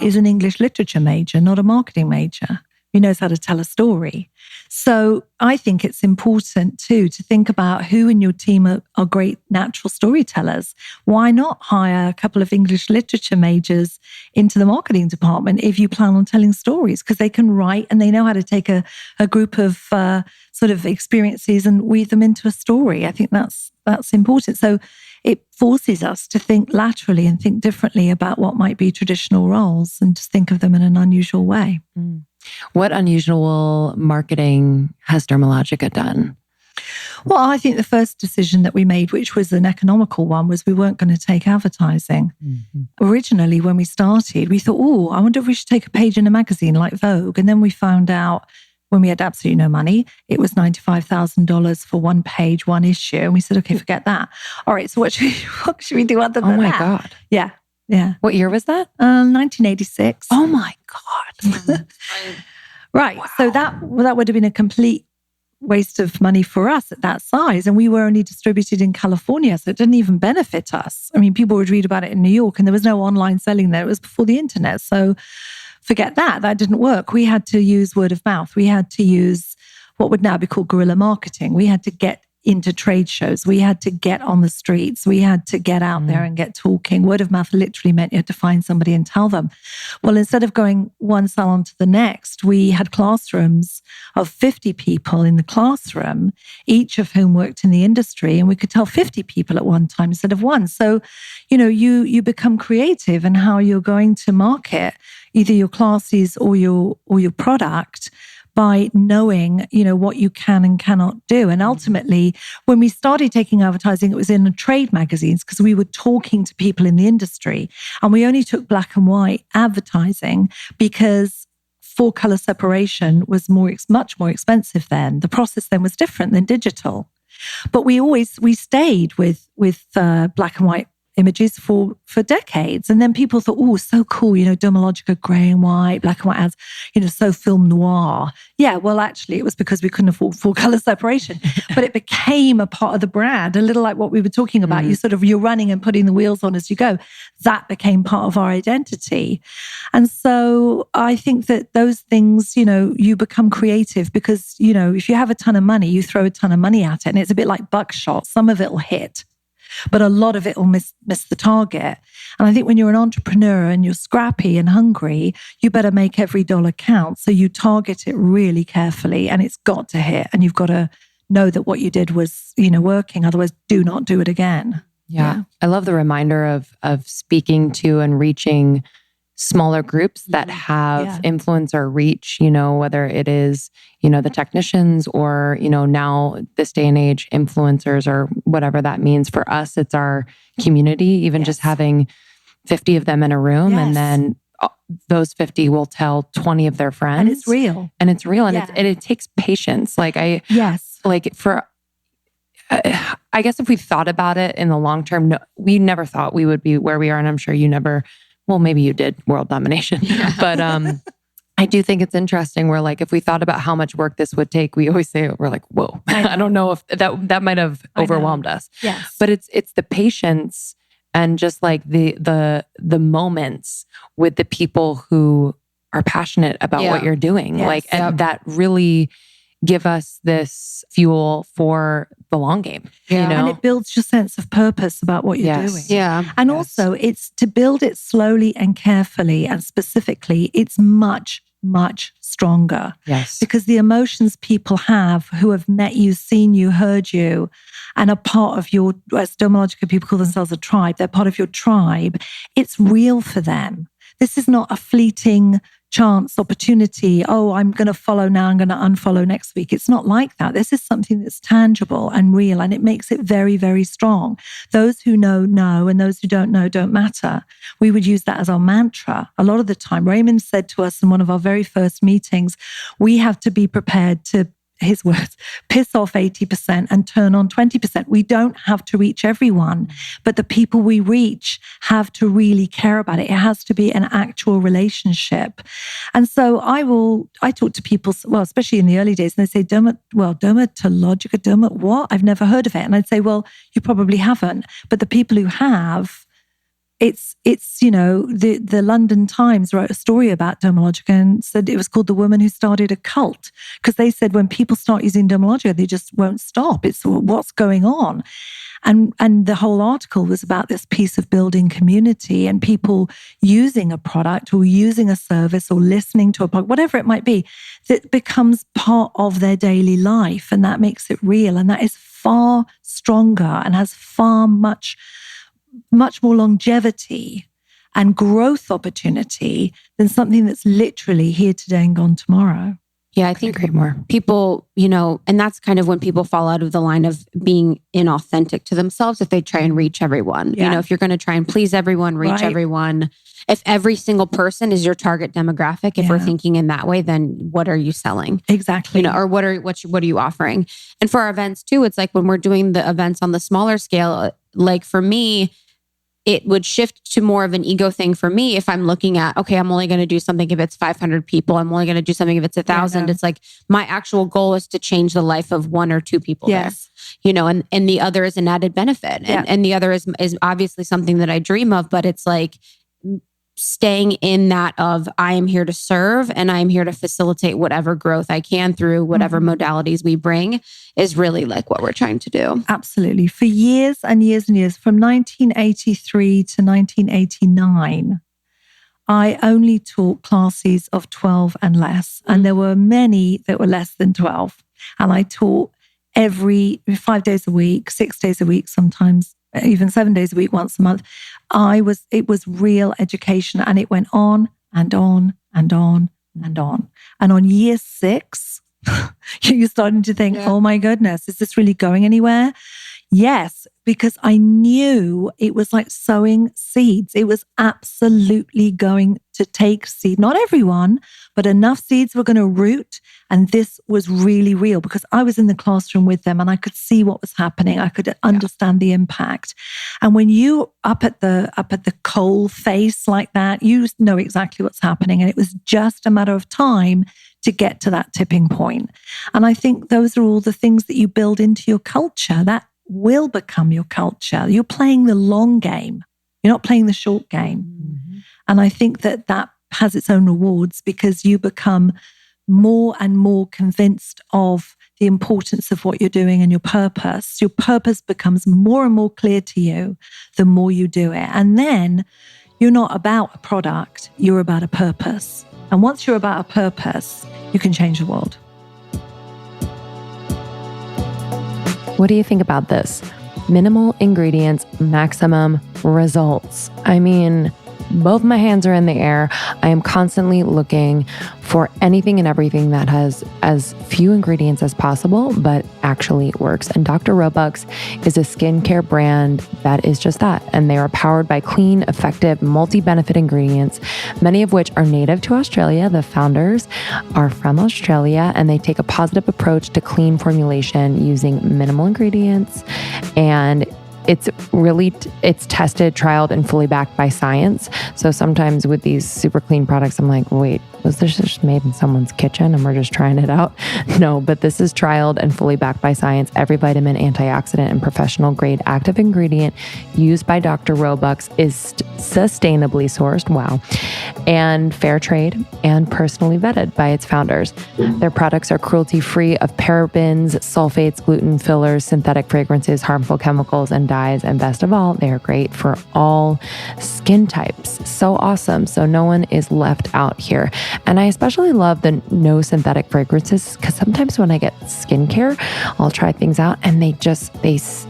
is an English literature major, not a marketing major. He knows how to tell a story. So I think it's important too to think about who in your team are great natural storytellers. Why not hire a couple of English literature majors into the marketing department if you plan on telling stories? Because they can write and they know how to take a group of sort of experiences and weave them into a story. I think that's important. So it forces us to think laterally and think differently about what might be traditional roles and just think of them in an unusual way. Mm. What unusual marketing has Dermalogica done? Well, I think the first decision that we made, which was an economical one, was we weren't going to take advertising. Mm-hmm. Originally, when we started, we thought, I wonder if we should take a page in a magazine like Vogue. And then we found out, when we had absolutely no money, it was $95,000 for one page, one issue. And we said, okay, forget that. All right, so what should we do other than that? Oh my God. Yeah. What year was that? 1986. Oh my God. Right. Wow. So that would have been a complete waste of money for us at that size. And we were only distributed in California, so it didn't even benefit us. I mean, people would read about it in New York, and there was no online selling there. It was before the internet. So forget that. That didn't work. We had to use word of mouth. We had to use what would now be called guerrilla marketing. We had to get into trade shows. We had to get on the streets. We had to get out there and get talking. Word of mouth literally meant you had to find somebody and tell them. Well, instead of going one salon to the next, we had classrooms of 50 people in the classroom, each of whom worked in the industry, and we could tell 50 people at one time instead of one. So, you become creative in how you're going to market either your classes or your product by knowing, what you can and cannot do. And ultimately, when we started taking advertising, it was in the trade magazines because we were talking to people in the industry. And we only took black and white advertising because full color separation was much more expensive then. The process then was different than digital. But we stayed with black and white images for decades. And then people thought, so cool, Dermalogica, gray and white, black and white ads, so film noir. Yeah, well, actually, it was because we couldn't afford full color separation. But it became a part of the brand, a little like what we were talking about. You're running and putting the wheels on as you go. That became part of our identity. And so I think that those things, you become creative because, if you have a ton of money, you throw a ton of money at it. And it's a bit like buckshot. Some of it will hit, but a lot of it will miss the target. And I think when you're an entrepreneur and you're scrappy and hungry, you better make every dollar count. So you target it really carefully and it's got to hit. And you've got to know that what you did was, working. Otherwise, do not do it again. Yeah. I love the reminder of speaking to and reaching smaller groups that have influence or reach, whether it is, the technicians or, now this day and age influencers or whatever that means. For us, it's our community, even just having 50 of them in a room and then those 50 will tell 20 of their friends. And it's real. And it takes patience. I guess if we thought about it in the long term, no, we never thought we would be where we are. And I'm sure you never, well, maybe you did, world domination. But I do think it's interesting where if we thought about how much work this would take, we always say, we're like, whoa, I don't know if that might have overwhelmed us. Yes. But it's the patience and just the moments with the people who are passionate about what you're doing. And that really give us this fuel for the long game. And it builds your sense of purpose about what you're doing. Yeah. And also it's to build it slowly and carefully and specifically, it's much, much stronger. Yes. Because the emotions people have who have met you, seen you, heard you, and are part of your, as Dermalogica people call themselves a tribe, they're part of your tribe. It's real for them. This is not a fleeting chance, opportunity. Oh, I'm going to follow now, I'm going to unfollow next week. It's not like that. This is something that's tangible and real, and it makes it very, very strong. Those who know, and those who don't know, don't matter. We would use that as our mantra a lot of the time. Raymond said to us in one of our very first meetings, we have to be prepared to, his words, piss off 80% and turn on 20%. We don't have to reach everyone, but the people we reach have to really care about it. It has to be an actual relationship. And so I talk to people, well, especially in the early days, and they say, Dermalogica, what? I've never heard of it. And I'd say, well, you probably haven't. But the people who have, it's the London Times wrote a story about Dermalogica and said it was called The Woman Who Started a Cult, because they said when people start using Dermalogica, they just won't stop. It's what's going on. And the whole article was about this piece of building community and people using a product or using a service or listening to a product, whatever it might be, that becomes part of their daily life. And that makes it real. And that is far stronger and has far much more longevity and growth opportunity than something that's literally here today and gone tomorrow. Yeah, I think people, and that's kind of when people fall out of the line of being inauthentic to themselves if they try and reach everyone. Yeah. If you're going to try and please everyone, reach everyone, if every single person is your target demographic, if we're thinking in that way, then what are you selling? Exactly. Or what are you offering? And for our events too, it's like when we're doing the events on the smaller scale, like for me, it would shift to more of an ego thing for me if I'm looking at, okay, I'm only going to do something if it's 500 people. I'm only going to do something if it's 1,000. It's like my actual goal is to change the life of one or two people there. And the other is an added benefit. And the other is obviously something that I dream of, but it's like staying in that of I am here to serve and I am here to facilitate whatever growth I can through whatever modalities we bring is really like what we're trying to do. Absolutely. For years and years and years, from 1983 to 1989, I only taught classes of 12 and less. And there were many that were less than 12. And I taught every 5 days a week, 6 days a week, sometimes even 7 days a week, once a month. It was real education, and it went on and on and on and on. And on year 6, you're starting to think, oh my goodness, is this really going anywhere? Yes, because I knew it was like sowing seeds. It was absolutely going to take seed. Not everyone, but enough seeds were going to root. And this was really real because I was in the classroom with them and I could see what was happening. I could understand the impact. And when you up at the coal face like that, you know exactly what's happening. And it was just a matter of time to get to that tipping point. And I think those are all the things that you build into your culture that will become your culture. You're playing the long game. You're not playing the short game. Mm-hmm. And I think that has its own rewards because you become more and more convinced of the importance of what you're doing and your purpose. Your purpose becomes more and more clear to you the more you do it. And then you're not about a product, you're about a purpose. And once you're about a purpose, you can change the world. What do you think about this? Minimal ingredients, maximum results. I mean, both my hands are in the air. I am constantly looking for anything and everything that has as few ingredients as possible, but actually works. And Dr. Roebuck's is a skincare brand that is just that. And they are powered by clean, effective, multi-benefit ingredients, many of which are native to Australia. The founders are from Australia, and they take a positive approach to clean formulation using minimal ingredients. And it's tested, trialed, and fully backed by science. So sometimes with these super clean products, I'm like, wait, was this just made in someone's kitchen and we're just trying it out? No, but this is trialed and fully backed by science. Every vitamin, antioxidant, and professional grade active ingredient used by Dr. Roebuck's is sustainably sourced, wow, and fair trade and personally vetted by its founders. Their products are cruelty-free of parabens, sulfates, gluten, fillers, synthetic fragrances, harmful chemicals, and dyes. And best of all, they are great for all skin types. So awesome. So no one is left out here. And I especially love the no synthetic fragrances, because sometimes when I get skincare, I'll try things out and they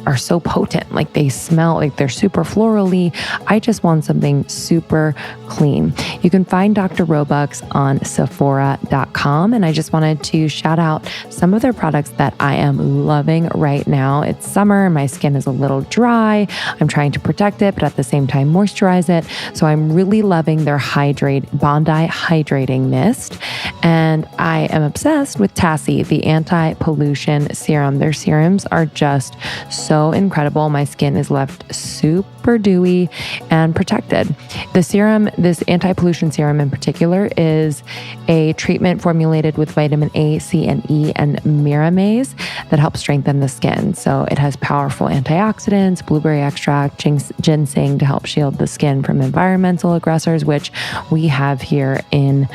are so potent. Like they smell like they're super florally. I just want something super clean. You can find Dr. Roebuck's on Sephora.com. And I just wanted to shout out some of their products that I am loving right now. It's summer. My skin is a little dry. I'm trying to protect it, but at the same time moisturize it. So I'm really loving their Bondi Hydrating Mist. And I am obsessed with Tassie, the anti-pollution serum. Their serums are just so incredible. My skin is left super dewy and protected. The serum, this anti-pollution serum in particular, is a treatment formulated with vitamin A, C, and E, and miramase that helps strengthen the skin. So it has powerful antioxidants, blueberry extract, ginseng to help shield the skin from environmental aggressors, which we have here in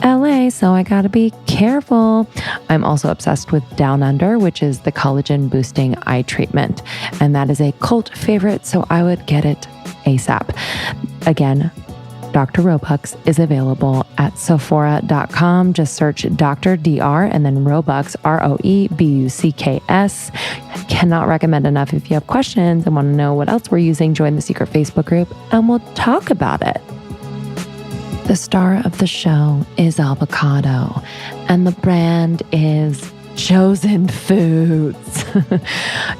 LA, so I gotta be careful. I'm also obsessed with Down Under, which is the collagen boosting eye treatment. And that is a cult favorite, so I would get it ASAP. Again, Dr. Roebuck's is available at Sephora.com. Just search Dr. DR and then Roebucks, Roebucks. Cannot recommend enough. If you have questions and want to know what else we're using, join the secret Facebook group and we'll talk about it. The star of the show is avocado, and the brand is Chosen Foods.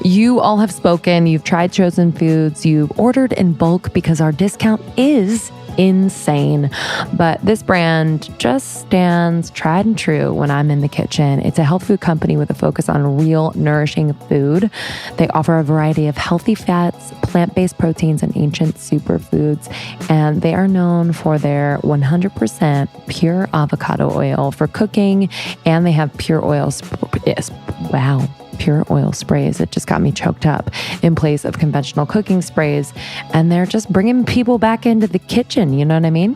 You all have spoken. You've tried Chosen Foods. You've ordered in bulk because our discount is insane. But this brand just stands tried and true when I'm in the kitchen. It's a health food company with a focus on real, nourishing food. They offer a variety of healthy fats, plant-based proteins, and ancient superfoods. And they are known for their 100% pure avocado oil for cooking. And they have pure oil sprays. It just got me choked up in place of conventional cooking sprays. And they're just bringing people back into the kitchen. You know what I mean?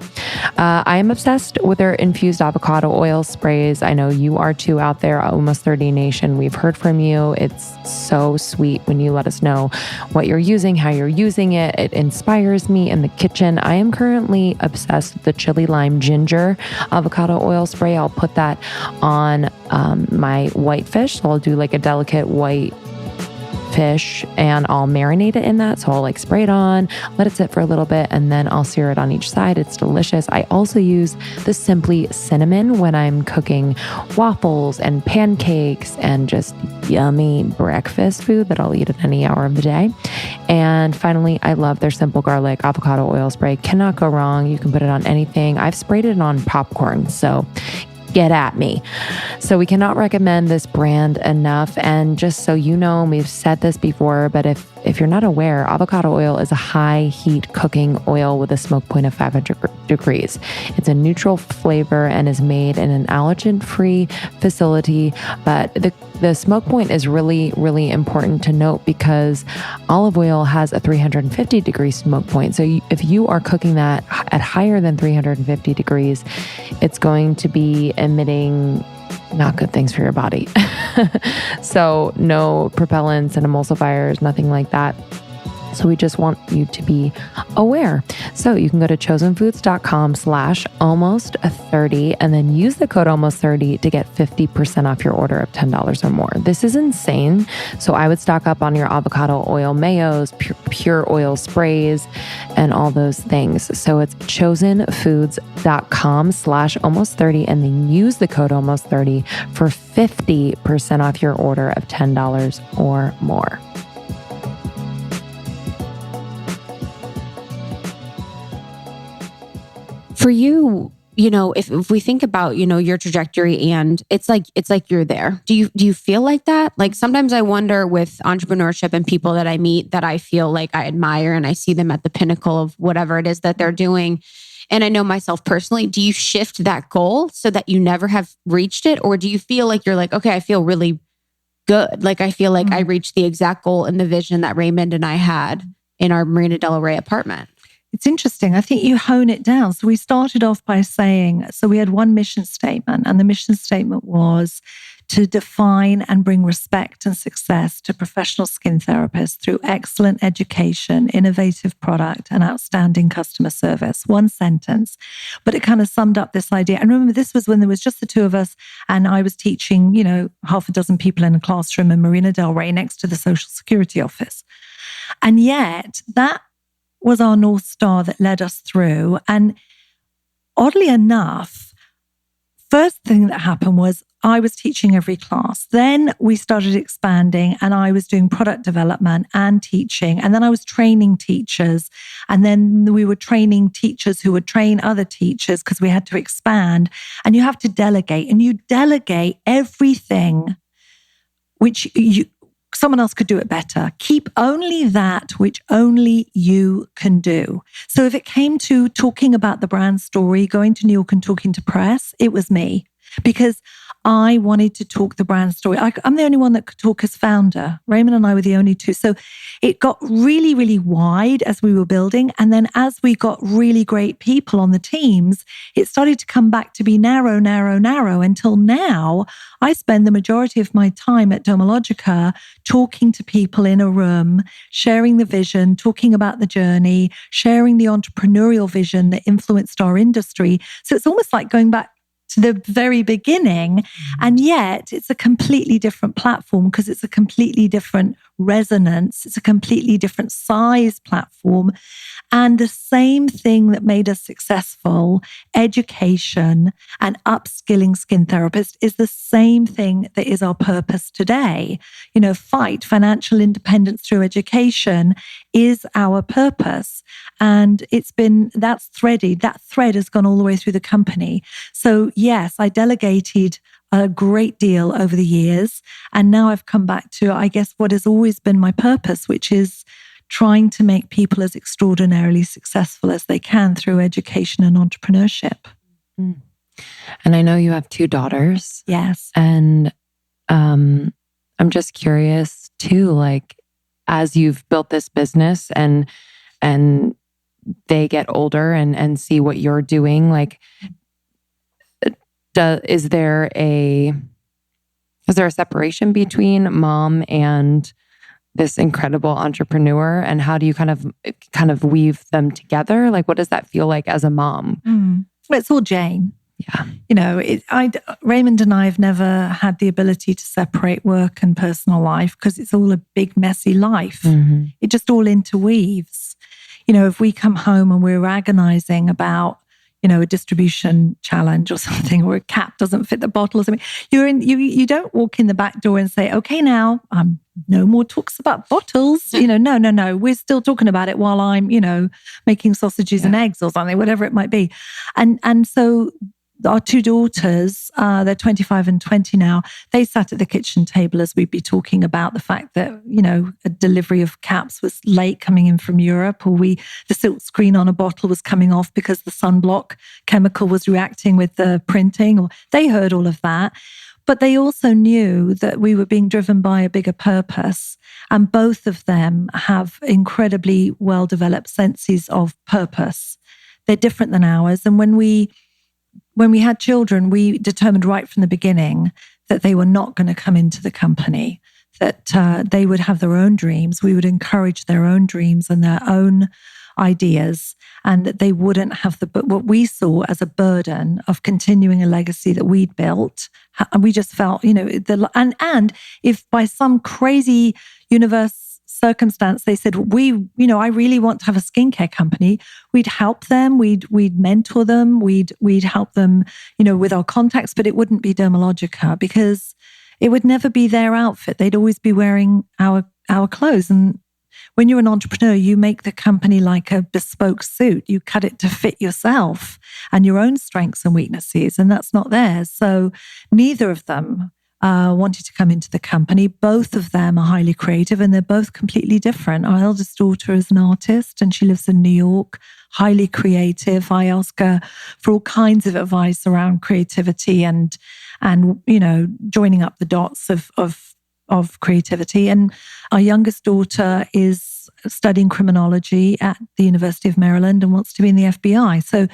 I am obsessed with their infused avocado oil sprays. I know you are too out there, Almost 30 Nation. We've heard from you. It's so sweet when you let us know what you're using, how you're using it. It inspires me in the kitchen. I am currently obsessed with the chili lime ginger avocado oil spray. I'll put that on my white fish. So I'll do like a delicate white fish and I'll marinate it in that. So I'll like spray it on, let it sit for a little bit, and then I'll sear it on each side. It's delicious. I also use the Simply Cinnamon when I'm cooking waffles and pancakes and just yummy breakfast food that I'll eat at any hour of the day. And finally, I love their Simple Garlic avocado oil spray. Cannot go wrong. You can put it on anything. I've sprayed it on popcorn. So get at me. So we cannot recommend this brand enough. And just so you know, we've said this before, but if you're not aware, avocado oil is a high heat cooking oil with a smoke point of 500 degrees. It's a neutral flavor and is made in an allergen-free facility. But the smoke point is really, really important to note because olive oil has a 350 degree smoke point. So if you are cooking that at higher than 350 degrees, it's going to be emitting not good things for your body. So no propellants and emulsifiers, nothing like that. So we just want you to be aware. So you can go to chosenfoods.com/almost30 and then use the code almost30 to get 50% off your order of $10 or more. This is insane. So I would stock up on your avocado oil mayos, pure oil sprays, and all those things. So it's chosenfoods.com/almost30 and then use the code almost30 for 50% off your order of $10 or more. For you, if we think about, your trajectory and it's like you're there. Do you feel like that? Like sometimes I wonder with entrepreneurship and people that I meet that I feel like I admire and I see them at the pinnacle of whatever it is that they're doing. And I know myself personally, do you shift that goal so that you never have reached it? Or do you feel like you're like, okay, I feel really good. Like I feel like I reached the exact goal and the vision that Raymond and I had in our Marina Del Rey apartment. It's interesting. I think you hone it down. So we started off by saying, so we had one mission statement, and the mission statement was to define and bring respect and success to professional skin therapists through excellent education, innovative product, and outstanding customer service. One sentence, but it kind of summed up this idea. And remember, this was when there was just the two of us, and I was teaching, half a dozen people in a classroom in Marina Del Rey next to the Social Security office. And yet that was our North Star that led us through. And oddly enough, first thing that happened was I was teaching every class. Then we started expanding and I was doing product development and teaching. And then I was training teachers. And then we were training teachers who would train other teachers because we had to expand. And you have to delegate. And you delegate everything which someone else could do it better. Keep only that which only you can do. So if it came to talking about the brand story, going to New York and talking to press, it was me. Because I wanted to talk the brand story. I'm the only one that could talk as founder. Raymond and I were the only two. So it got really, really wide as we were building. And then as we got really great people on the teams, it started to come back to be narrow, narrow, narrow until now. I spend the majority of my time at Dermalogica talking to people in a room, sharing the vision, talking about the journey, sharing the entrepreneurial vision that influenced our industry. So it's almost like going back to the very beginning. And yet it's a completely different platform because it's a completely different resonance. It's a completely different size platform. And the same thing that made us successful, education and upskilling skin therapists, is the same thing that is our purpose today. Fight financial independence through education is our purpose. And that thread has gone all the way through the company. So yes, I delegated a great deal over the years. And now I've come back to, I guess, what has always been my purpose, which is trying to make people as extraordinarily successful as they can through education and entrepreneurship. And I know you have 2 daughters. Yes. And I'm just curious too, like, as you've built this business and they get older and see what you're doing, like, is there a separation between mom and this incredible entrepreneur, and how do you kind of weave them together? Like, what does that feel like as a mom? Well, it's all Jane. Yeah. Raymond and I have never had the ability to separate work and personal life because it's all a big, messy life. Mm-hmm. It just all interweaves. If we come home and we're agonizing about, a distribution challenge or something, or a cap doesn't fit the bottle or something, you don't walk in the back door and say, okay, now no more talks about bottles. No. We're still talking about it while I'm, making sausages and eggs or something, whatever it might be. And so our 2 daughters, they're 25 and 20 now, they sat at the kitchen table as we'd be talking about the fact that, a delivery of caps was late coming in from Europe, or the silk screen on a bottle was coming off because the sunblock chemical was reacting with the printing, or they heard all of that. But they also knew that we were being driven by a bigger purpose. And both of them have incredibly well-developed senses of purpose. They're different than ours. And when we had children, we determined right from the beginning that they were not going to come into the company, that they would have their own dreams. We would encourage their own dreams and their own ideas, and that they wouldn't have what we saw as a burden of continuing a legacy that we'd built. And we just felt, and if by some crazy universe circumstance they said, I really want to have a skincare company, we'd help them, we'd mentor them, we'd help them, with our contacts, but it wouldn't be Dermalogica because it would never be their outfit. They'd always be wearing our clothes. And when you're an entrepreneur, you make the company like a bespoke suit. You cut it to fit yourself and your own strengths and weaknesses, and that's not theirs. So neither of them wanted to come into the company. Both of them are highly creative, and they're both completely different. Our eldest daughter is an artist, and she lives in New York, highly creative. I ask her for all kinds of advice around creativity and joining up the dots of creativity. And our youngest daughter is studying criminology at the University of Maryland and wants to be in the FBI. So,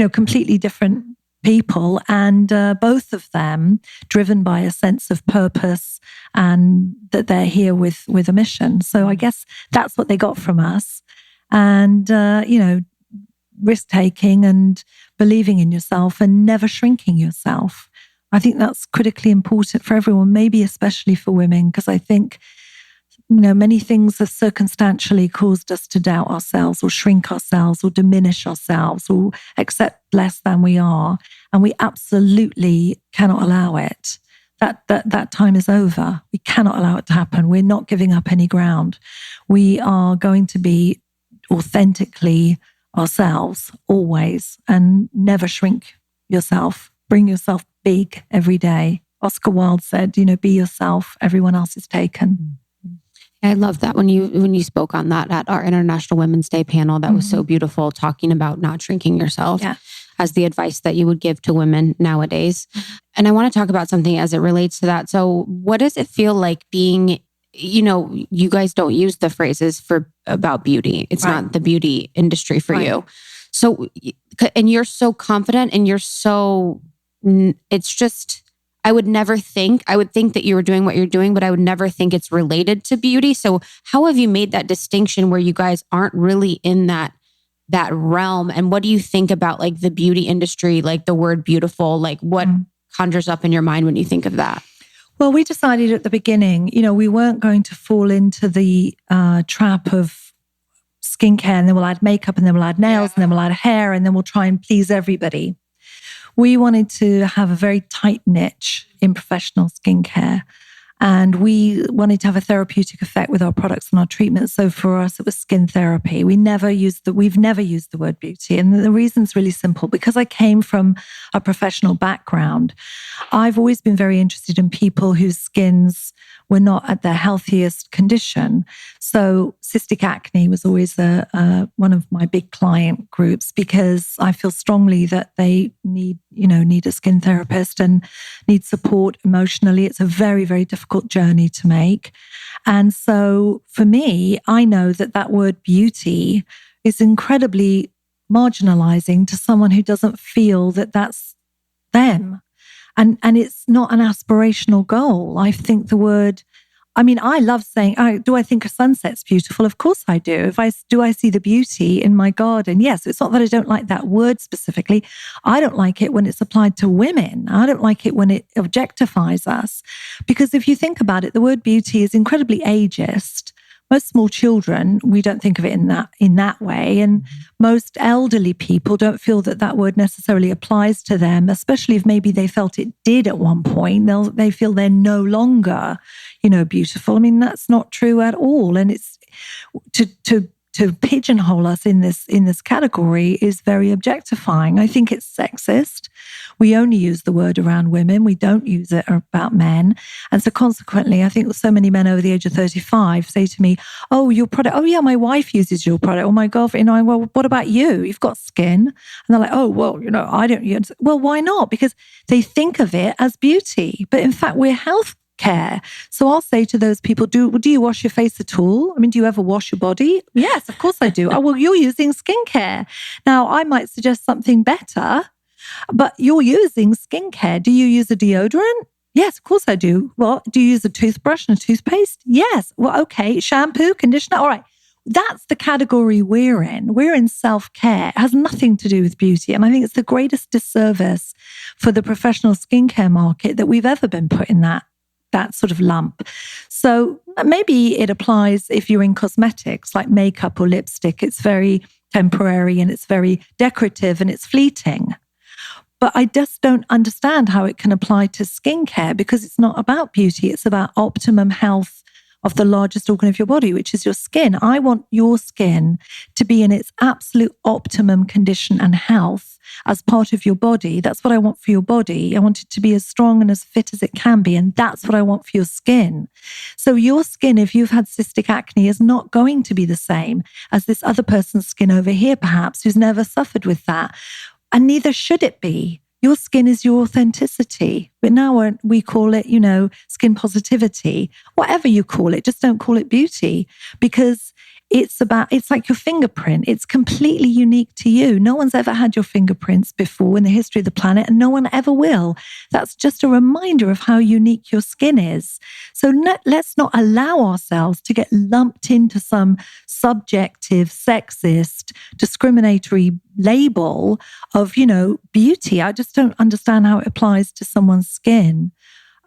completely different people, and both of them driven by a sense of purpose and that they're here with a mission. So I guess that's what they got from us. And, risk-taking and believing in yourself and never shrinking yourself. I think that's critically important for everyone, maybe especially for women, because I think, many things have circumstantially caused us to doubt ourselves or shrink ourselves or diminish ourselves or accept less than we are. And we absolutely cannot allow it. That time is over. We cannot allow it to happen. We're not giving up any ground. We are going to be authentically ourselves always, and never shrink yourself. Bring yourself big every day. Oscar Wilde said, be yourself. Everyone else is taken. I love that when you spoke on that at our International Women's Day panel. That was so beautiful, talking about not shrinking yourself as the advice that you would give to women nowadays. And I want to talk about something as it relates to that. So what does it feel like being, you guys don't use the phrases about beauty. It's not the beauty industry for you. So, and you're so confident and it's just, I would think that you were doing what you're doing, but I would never think it's related to beauty. So how have you made that distinction where you guys aren't really in that realm? And what do you think about like the beauty industry, like the word beautiful, like what conjures up in your mind when you think of that? Well, we decided at the beginning, we weren't going to fall into the trap of skincare, and then we'll add makeup, and then we'll add nails, and then we'll add hair, and then we'll try and please everybody. We wanted to have a very tight niche in professional skincare, and we wanted to have a therapeutic effect with our products and our treatments. So for us, it was skin therapy. We've never used the word beauty. And the reason's really simple. Because I came from a professional background, I've always been very interested in people whose skins were not at their healthiest condition. So cystic acne was always one of my big client groups, because I feel strongly that they need a skin therapist and need support emotionally. It's a very, very difficult journey to make. And so for me, I know that word beauty is incredibly marginalizing to someone who doesn't feel that that's them. And it's not an aspirational goal. I think I love saying, do I think a sunset's beautiful? Of course I do. Do I see the beauty in my garden? Yes. It's not that I don't like that word specifically. I don't like it when it's applied to women. I don't like it when it objectifies us. Because if you think about it, the word beauty is incredibly ageist. Most small children, we don't think of it in that way. And most elderly people don't feel that word necessarily applies to them, especially if maybe they felt it did at one point. They feel they're no longer, beautiful. I mean, that's not true at all. And it's to pigeonhole us in this category is very objectifying. I think it's sexist. We only use the word around women. We don't use it about men. And so consequently, I think so many men over the age of 35 say to me, oh, your product, oh yeah, my wife uses your product. Oh my God, well, what about you? You've got skin. And they're like, oh, well, I don't use it. Well, why not? Because they think of it as beauty. But in fact, we're health care. So I'll say to those people, do you wash your face at all? I mean, do you ever wash your body? Yes, of course I do. Oh, well, you're using skincare. Now, I might suggest something better, but you're using skincare. Do you use a deodorant? Yes, of course I do. Well, do you use a toothbrush and a toothpaste? Yes. Well, okay. Shampoo, conditioner. All right. That's the category we're in. We're in self-care. It has nothing to do with beauty. And I think it's the greatest disservice for the professional skincare market that we've ever been put in that sort of lump. So maybe it applies if you're in cosmetics like makeup or lipstick. It's very temporary and it's very decorative and it's fleeting. But I just don't understand how it can apply to skincare because it's not about beauty. It's about optimum health of the largest organ of your body, which is your skin. I want your skin to be in its absolute optimum condition and health as part of your body. That's what I want for your body. I want it to be as strong and as fit as it can be. And that's what I want for your skin. So your skin, if you've had cystic acne, is not going to be the same as this other person's skin over here, perhaps, who's never suffered with that. And neither should it be. Your skin is your authenticity. But now we call it, skin positivity, whatever you call it, just don't call it beauty because it's like your fingerprint. It's completely unique to you. No one's ever had your fingerprints before in the history of the planet and no one ever will. That's just a reminder of how unique your skin is. So let's not allow ourselves to get lumped into some subjective, sexist, discriminatory label of, beauty. I just don't understand how it applies to someone's skin.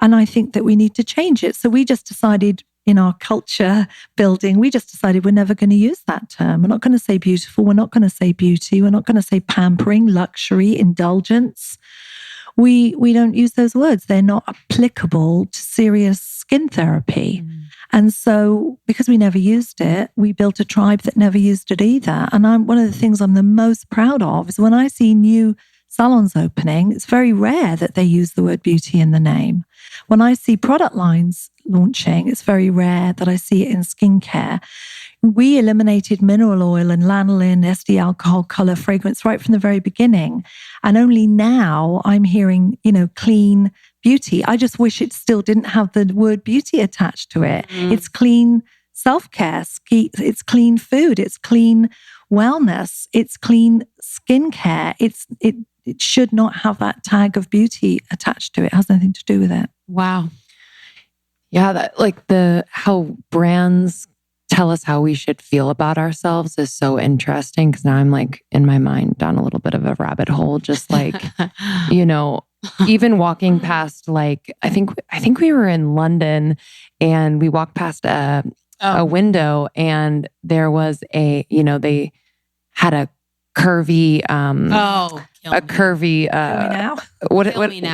And I think that we need to change it. So we just decided in our culture building, we just decided we're never going to use that term. We're not going to say beautiful. We're not going to say beauty. We're not going to say pampering, luxury, indulgence. We don't use those words. They're not applicable to serious skin therapy. And so because we never used it, we built a tribe that never used it either. And one of the things I'm the most proud of is when I see new salons opening, it's very rare that they use the word beauty in the name. When I see product lines launching, it's very rare that I see it in skincare. We eliminated mineral oil and lanolin, SD alcohol, color, fragrance right from the very beginning. And only now I'm hearing, clean beauty. I just wish it still didn't have the word beauty attached to it. It's clean self-care. It's clean food. It's clean wellness. It's clean skincare. It should not have that tag of beauty attached to it. It has nothing to do with it. Wow. Yeah, that how brands tell us how we should feel about ourselves is so interesting because now I'm in my mind down a little bit of a rabbit hole, just even walking past I think we were in London and we walked past a window and there was they had a curvy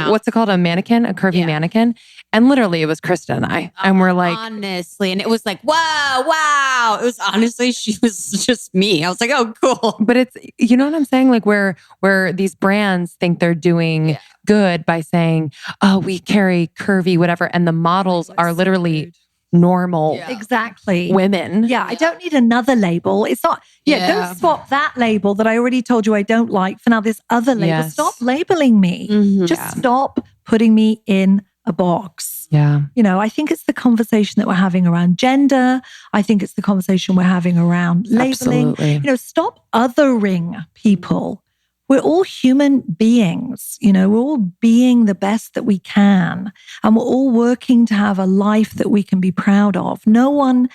what's it called? A mannequin, a curvy mannequin. And literally it was Krista and I. And we're like, honestly, and it was like, wow. It was honestly, she was just me. I was like, oh, cool. But it's, you know what I'm saying? Where these brands think they're doing good by saying, oh, we carry curvy, whatever. And the models are literally normal exactly women. I don't need another label. It's not don't swap that label that I already told you I don't like for now this other label. Stop labeling me. Just stop putting me in a box. I think it's the conversation that we're having around gender. I think it's the conversation we're having around labeling. Absolutely. Stop othering people. We're all human beings, we're all being the best that we can. And we're all working to have a life that we can be proud of. No one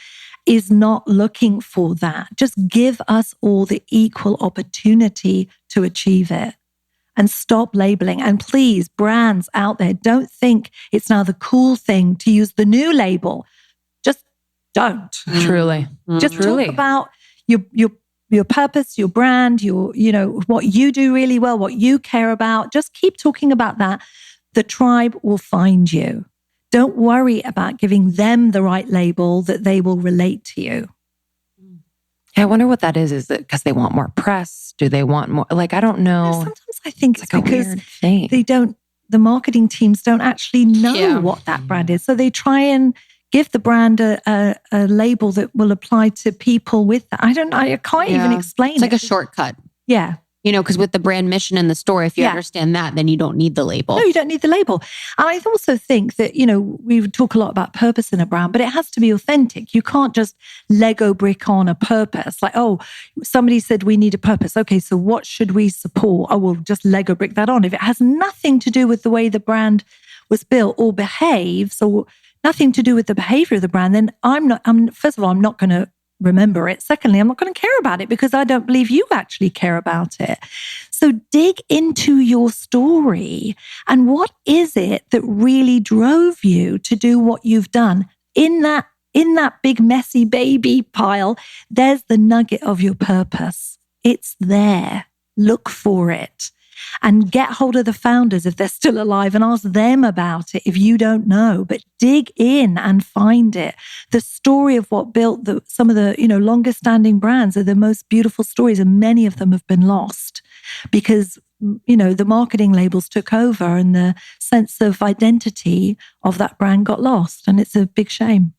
is not looking for that. Just give us all the equal opportunity to achieve it. And stop labeling. And please, brands out there, don't think it's now the cool thing to use the new label. Just don't. Truly. Just talk about your purpose, your brand, what you do really well, what you care about. Just keep talking about that. The tribe will find you. Don't worry about giving them the right label that they will relate to you. I wonder what that is. Is it because they want more press? Do they want more? I don't know. Sometimes I think it's because they don't, the marketing teams don't actually know what that brand is. So they try and give the brand a label that will apply to people with that. I don't know. I can't even explain it. It's like a shortcut. Yeah. Because with the brand mission in the store, if you understand that, then you don't need the label. No, you don't need the label. And I also think that, we talk a lot about purpose in a brand, but it has to be authentic. You can't just Lego brick on a purpose. Like, oh, somebody said we need a purpose. Okay, so what should we support? Oh, we'll just Lego brick that on. If it has nothing to do with the way the brand was built or behaves, or nothing to do with the behavior of the brand, then first of all, I'm not going to remember it. Secondly, I'm not going to care about it because I don't believe you actually care about it. So dig into your story and what is it that really drove you to do what you've done? In that big messy baby pile, there's the nugget of your purpose. It's there. Look for it and get hold of the founders if they're still alive and ask them about it if you don't know, but dig in and find it. The story of what built some of the, longest standing brands are the most beautiful stories, and many of them have been lost because, the marketing labels took over and the sense of identity of that brand got lost, and it's a big shame.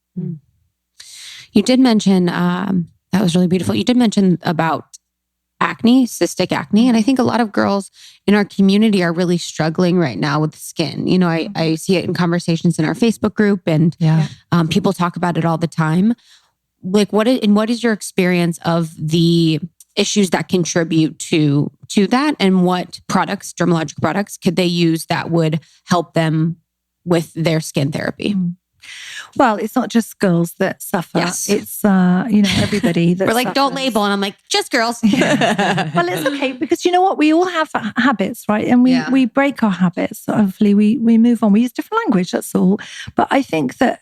You did mention, that was really beautiful. You did mention about acne, cystic acne. And I think a lot of girls in our community are really struggling right now with skin. I see it in conversations in our Facebook group, and people talk about it all the time. Like what is your experience of the issues that contribute to that, and what products, Dermalogica products, could they use that would help them with their skin therapy? Well, it's not just girls that suffer. Yes. It's, everybody that We're like, suffers. don't label. And I'm like, just girls. Well, it's okay because you know what? We all have habits, right? And we break our habits. So hopefully we move on. We use different language, that's all. But I think that,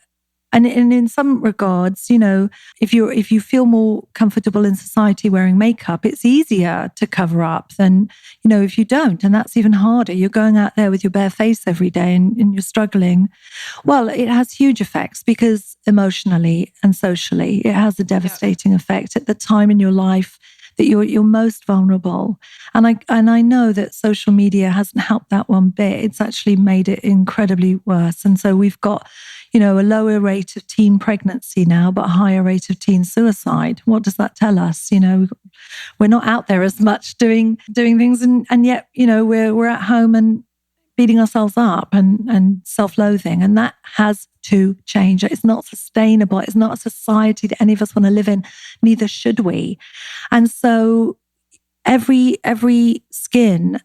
and in some regards, if you feel more comfortable in society wearing makeup, it's easier to cover up than, if you don't. And that's even harder. You're going out there with your bare face every day and you're struggling. Well, it has huge effects because emotionally and socially, it has a devastating effect at the time in your life that you're most vulnerable. And I know that social media hasn't helped that one bit. It's actually made it incredibly worse. And so we've got, a lower rate of teen pregnancy now, but a higher rate of teen suicide. What does that tell us? We're not out there as much doing things, and yet, we're at home and beating ourselves up and self-loathing. And that has to change. It's not sustainable. It's not a society that any of us want to live in. Neither should we. And so every skin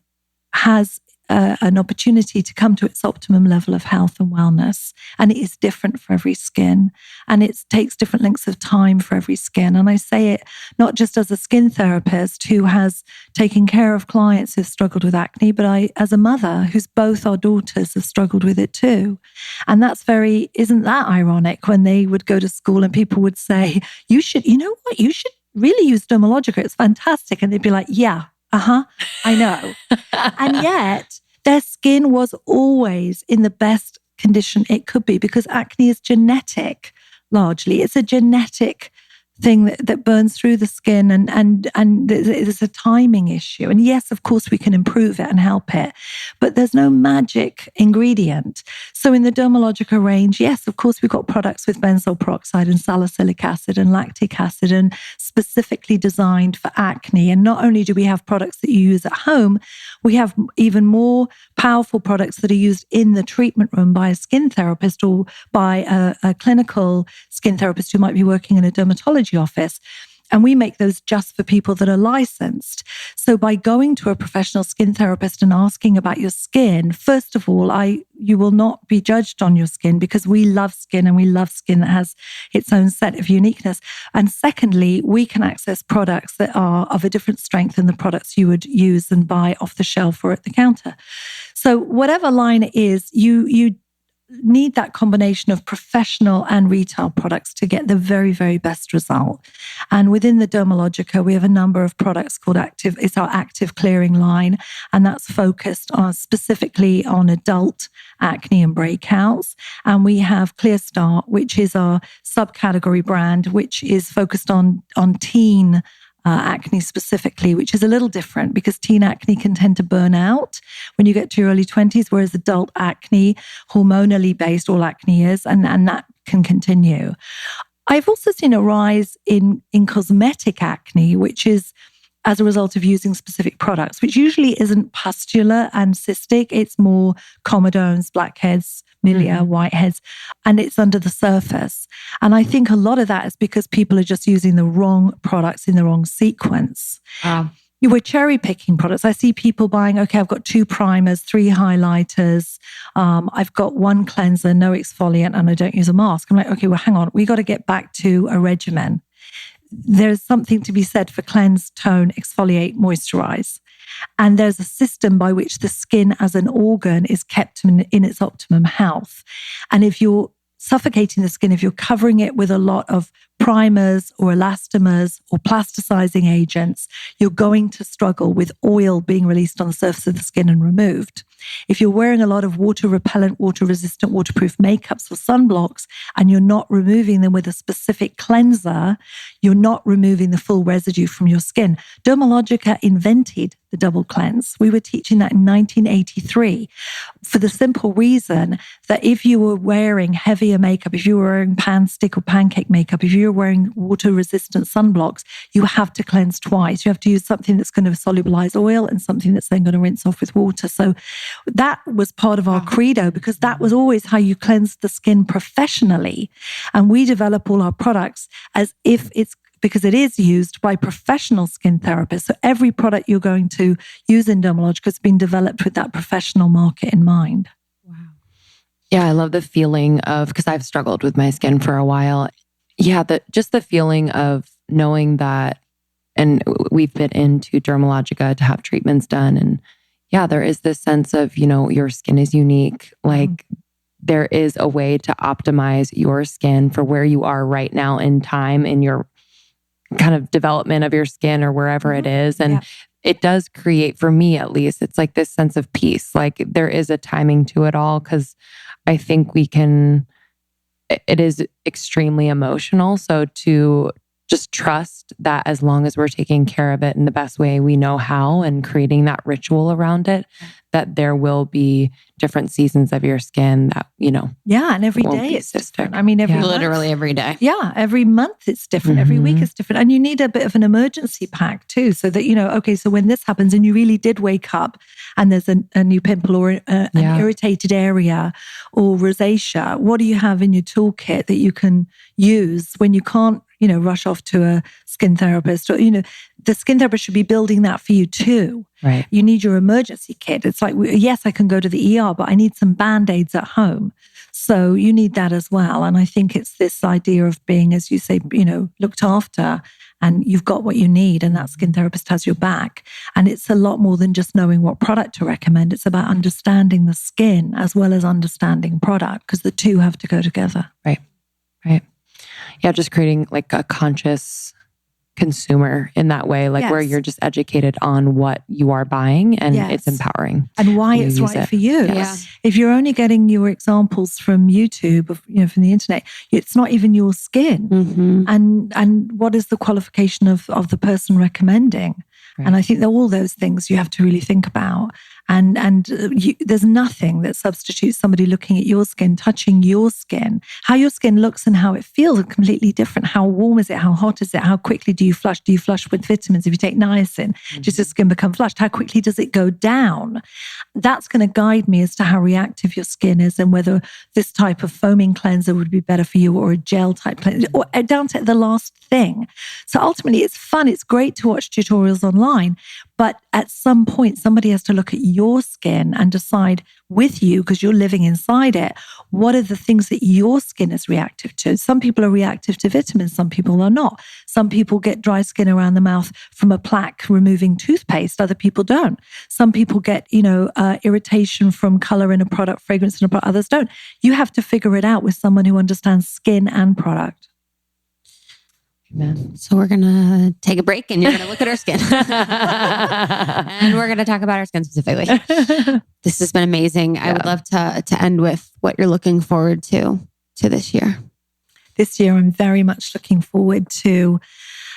has an opportunity to come to its optimum level of health and wellness. And it is different for every skin. And it takes different lengths of time for every skin. And I say it not just as a skin therapist who has taken care of clients who've struggled with acne, but as a mother who's both our daughters have struggled with it too. And isn't that ironic when they would go to school and people would say, you should really use Dermalogica. It's fantastic. And they'd be like, yeah. I know. And yet their skin was always in the best condition it could be because acne is genetic, largely. It's a genetic thing that burns through the skin and there's a timing issue. And yes, of course, we can improve it and help it, but there's no magic ingredient. So in the Dermalogica range, yes, of course, we've got products with benzoyl peroxide and salicylic acid and lactic acid and specifically designed for acne. And not only do we have products that you use at home, we have even more powerful products that are used in the treatment room by a skin therapist or by a clinical skin therapist who might be working in a dermatology office. And we make those just for people that are licensed. So by going to a professional skin therapist and asking about your skin, first of all, you will not be judged on your skin because we love skin and we love skin that has its own set of uniqueness. And secondly, we can access products that are of a different strength than the products you would use and buy off the shelf or at the counter. So whatever line it is, you need that combination of professional and retail products to get the very, very best result. And within the Dermalogica, we have a number of products called Active. It's our active clearing line, and that's focused specifically on adult acne and breakouts. And we have Clear Start, which is our subcategory brand, which is focused on teen acne specifically, which is a little different because teen acne can tend to burn out when you get to your early 20s, whereas adult acne, hormonally based, all acne is, and that can continue. I've also seen a rise in cosmetic acne, which is as a result of using specific products, which usually isn't pustular and cystic. It's more comedones, blackheads, milia, whiteheads, and it's under the surface. And I think a lot of that is because people are just using the wrong products in the wrong sequence. you were cherry picking products. I see people buying, okay, I've got 2 primers, 3 highlighters. I've got 1 cleanser, no exfoliant, and I don't use a mask. I'm like, okay, well, hang on. We got to get back to a regimen. There's something to be said for cleanse, tone, exfoliate, moisturize. And there's a system by which the skin as an organ is kept in its optimum health. And if you're suffocating the skin, if you're covering it with a lot of primers or elastomers or plasticizing agents, you're going to struggle with oil being released on the surface of the skin and removed. If you're wearing a lot of water repellent, water resistant, waterproof makeups or sunblocks, and you're not removing them with a specific cleanser, you're not removing the full residue from your skin. Dermalogica invented the double cleanse. We were teaching that in 1983 for the simple reason that if you were wearing heavier makeup, if you were wearing pan stick or pancake makeup, if you were wearing water resistant sunblocks, you have to cleanse twice. You have to use something that's going to solubilize oil and something that's then going to rinse off with water. So that was part of our credo, because that was always how you cleanse the skin professionally. And we develop all our products as if it's, because it is used by professional skin therapists. So every product you're going to use in Dermalogica has been developed with that professional market in mind. Wow. Yeah, I love the feeling of, because I've struggled with my skin for a while. Yeah, just the feeling of knowing that, and we've been into Dermalogica to have treatments done. And yeah, there is this sense of, your skin is unique. Like there is a way to optimize your skin for where you are right now in time, in your kind of development of your skin or wherever it is. And it does create, for me at least, it's like this sense of peace. Like there is a timing to it all, because I think it is extremely emotional. So to just trust that as long as we're taking care of it in the best way we know how and creating that ritual around it, that there will be different seasons of your skin that, Yeah, and every day it's different. I mean, literally every day. Yeah, every month it's different. Every week it's different. And you need a bit of an emergency pack too, so that, okay, so when this happens and you really did wake up and there's a new pimple or an irritated area or rosacea, what do you have in your toolkit that you can use when you can't, rush off to a skin therapist? Or, the skin therapist should be building that for you too. Right. You need your emergency kit. It's like, yes, I can go to the ER, but I need some Band-Aids at home. So you need that as well. And I think it's this idea of being, as you say, looked after, and you've got what you need, and that skin therapist has your back. And it's a lot more than just knowing what product to recommend. It's about understanding the skin as well as understanding product, because the two have to go together. Right. Yeah, just creating like a conscious consumer in that way, like where you're just educated on what you are buying, and it's empowering. And why it's right for you. Yes. If you're only getting your examples from YouTube, from the internet, it's not even your skin. And what is the qualification of the person recommending? Right. And I think that all those things you have to really think about. And there's nothing that substitutes somebody looking at your skin, touching your skin. How your skin looks and how it feels are completely different. How warm is it? How hot is it? How quickly do you flush? Do you flush with vitamins? If you take niacin, does your skin become flushed? How quickly does it go down? That's going to guide me as to how reactive your skin is, and whether this type of foaming cleanser would be better for you, or a gel type cleanser, or down to the last thing. So ultimately, it's fun. It's great to watch tutorials online. But at some point, somebody has to look at your skin and decide with you, because you're living inside it, what are the things that your skin is reactive to? Some people are reactive to vitamins, some people are not. Some people get dry skin around the mouth from a plaque removing toothpaste, other people don't. Some people get, irritation from color in a product, fragrance in a product, others don't. You have to figure it out with someone who understands skin and product. Amen. So we're going to take a break, and you're going to look at our skin. And we're going to talk about our skin specifically. This has been amazing. I would love to end with what you're looking forward to this year. This year, I'm very much looking forward to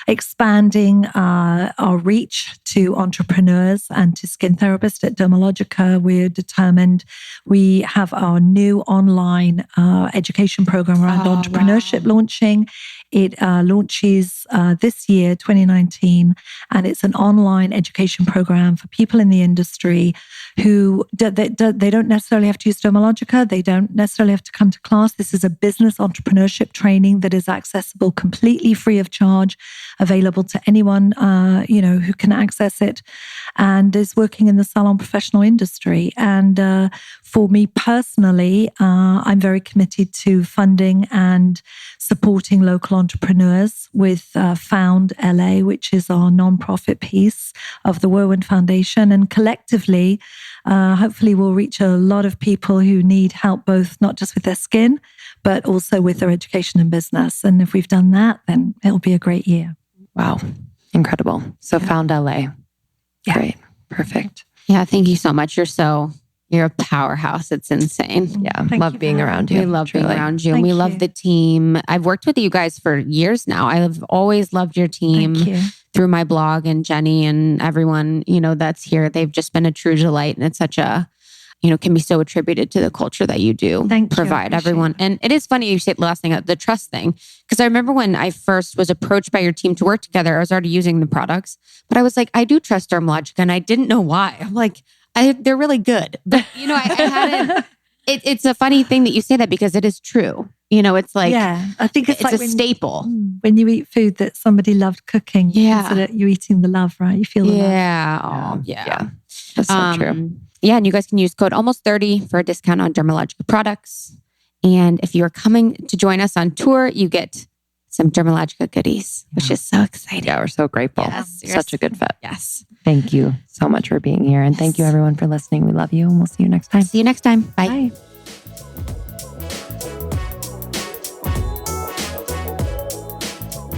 expanding our reach to entrepreneurs and to skin therapists at Dermalogica. We're determined. We have our new online education program around entrepreneurship launching. It launches this year, 2019, and it's an online education program for people in the industry who they don't necessarily have to use Dermalogica. They don't necessarily have to come to class. This is a business entrepreneurship training that is accessible completely free of charge, available to anyone, who can access it, and is working in the salon professional industry. And for me personally, I'm very committed to funding and supporting local entrepreneurs with Found LA, which is our nonprofit piece of the Wurwand Foundation. And collectively, hopefully we'll reach a lot of people who need help, both not just with their skin, but also with their education and business. And if we've done that, then it'll be a great year. Wow. Incredible. So Found LA. Yeah. Great. Perfect. Yeah. Thank you so much. You're a powerhouse. It's insane. Yeah. Love being around you. We love being around you. And Thank we you. love the team. I've worked with you guys for years now. I have always loved your team through my blog, and Jenny and everyone, that's here. They've just been a true delight. And it's such a, can be so attributed to the culture that you do provide everyone. And it is funny you say the last thing, the trust thing, because I remember when I first was approached by your team to work together, I was already using the products, but I was like, I do trust Dermalogica, and I didn't know why. I'm like, they're really good. But, I hadn't, it's a funny thing that you say that, because it is true. It's like, I think it's like a staple. When you eat food that somebody loved cooking, you're eating the love, right? You feel the love. Yeah. That's so true. Yeah. And you guys can use code almost30 for a discount on Dermalogica products. And if you're coming to join us on tour, you get some Dermalogica goodies, which is so exciting. Yeah, we're so grateful. Yes, Such a good fit. Yes. Thank you so much for being here. And thank you everyone for listening. We love you, and we'll see you next time. See you next time. Bye.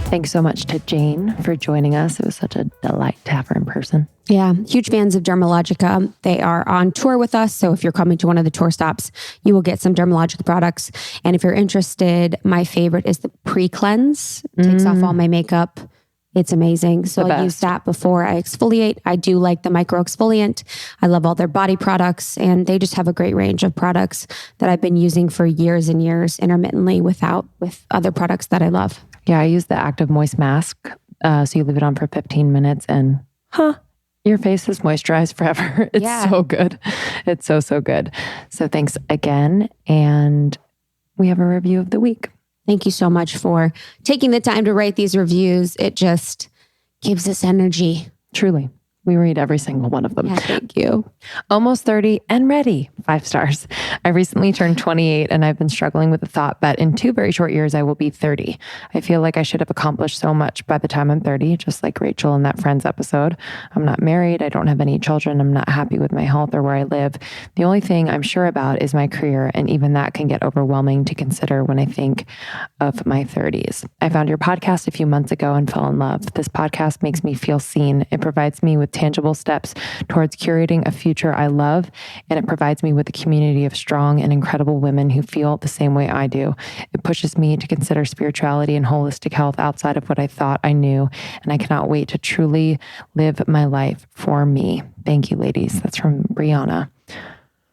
Thanks so much to Jane for joining us. It was such a delight to have her in person. Yeah, huge fans of Dermalogica. They are on tour with us. So if you're coming to one of the tour stops, you will get some Dermalogica products. And if you're interested, my favorite is the pre-cleanse. Takes off all my makeup. It's amazing. So I'll use that before I exfoliate. I do like the micro exfoliant. I love all their body products, and they just have a great range of products that I've been using for years and years intermittently with other products that I love. Yeah, I use the Active Moist Mask. So you leave it on for 15 minutes and your face is moisturized forever. It's so good. It's so, so good. So thanks again. And we have a review of the week. Thank you so much for taking the time to write these reviews. It just gives us energy. Truly. We read every single one of them. Yeah, thank you. Almost 30 and ready. 5 stars. I recently turned 28 and I've been struggling with the thought that in 2 very short years, I will be 30. I feel like I should have accomplished so much by the time I'm 30, just like Rachel in that Friends episode. I'm not married. I don't have any children. I'm not happy with my health or where I live. The only thing I'm sure about is my career. And even that can get overwhelming to consider when I think of my 30s. I found your podcast a few months ago and fell in love. This podcast makes me feel seen. It provides me with tangible steps towards curating a future I love, and it provides me with a community of strong and incredible women who feel the same way I do. It pushes me to consider spirituality and holistic health outside of what I thought I knew, and I cannot wait to truly live my life for me. Thank you, ladies. That's from Brianna.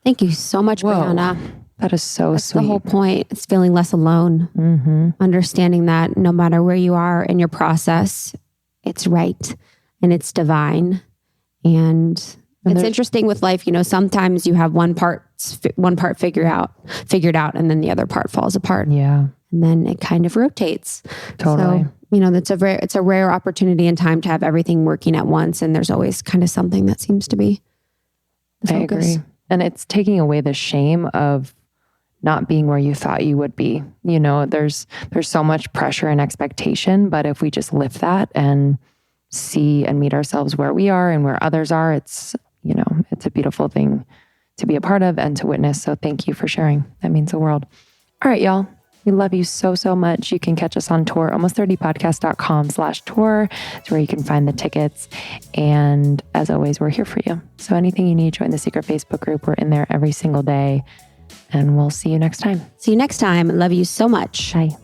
Thank you so much, Brianna. That is so That's sweet. the whole point. It's feeling less alone. Understanding that no matter where you are in your process, it's right and it's divine. And it's interesting with life, sometimes you have one part figured out, and then the other part falls apart. Yeah. And then it kind of rotates. Totally. So, it's a rare opportunity in time to have everything working at once. And there's always kind of something that seems to be the focus. I agree. And it's taking away the shame of not being where you thought you would be. There's so much pressure and expectation, but if we just lift that and see and meet ourselves where we are and where others are, it's a beautiful thing to be a part of and to witness. So thank you for sharing. That means the world. All right, y'all. We love you so, so much. You can catch us on tour, almost30podcast.com/tour. It's where you can find the tickets. And as always, we're here for you. So anything you need, join the secret Facebook group. We're in there every single day. And we'll see you next time. See you next time. Love you so much. Bye.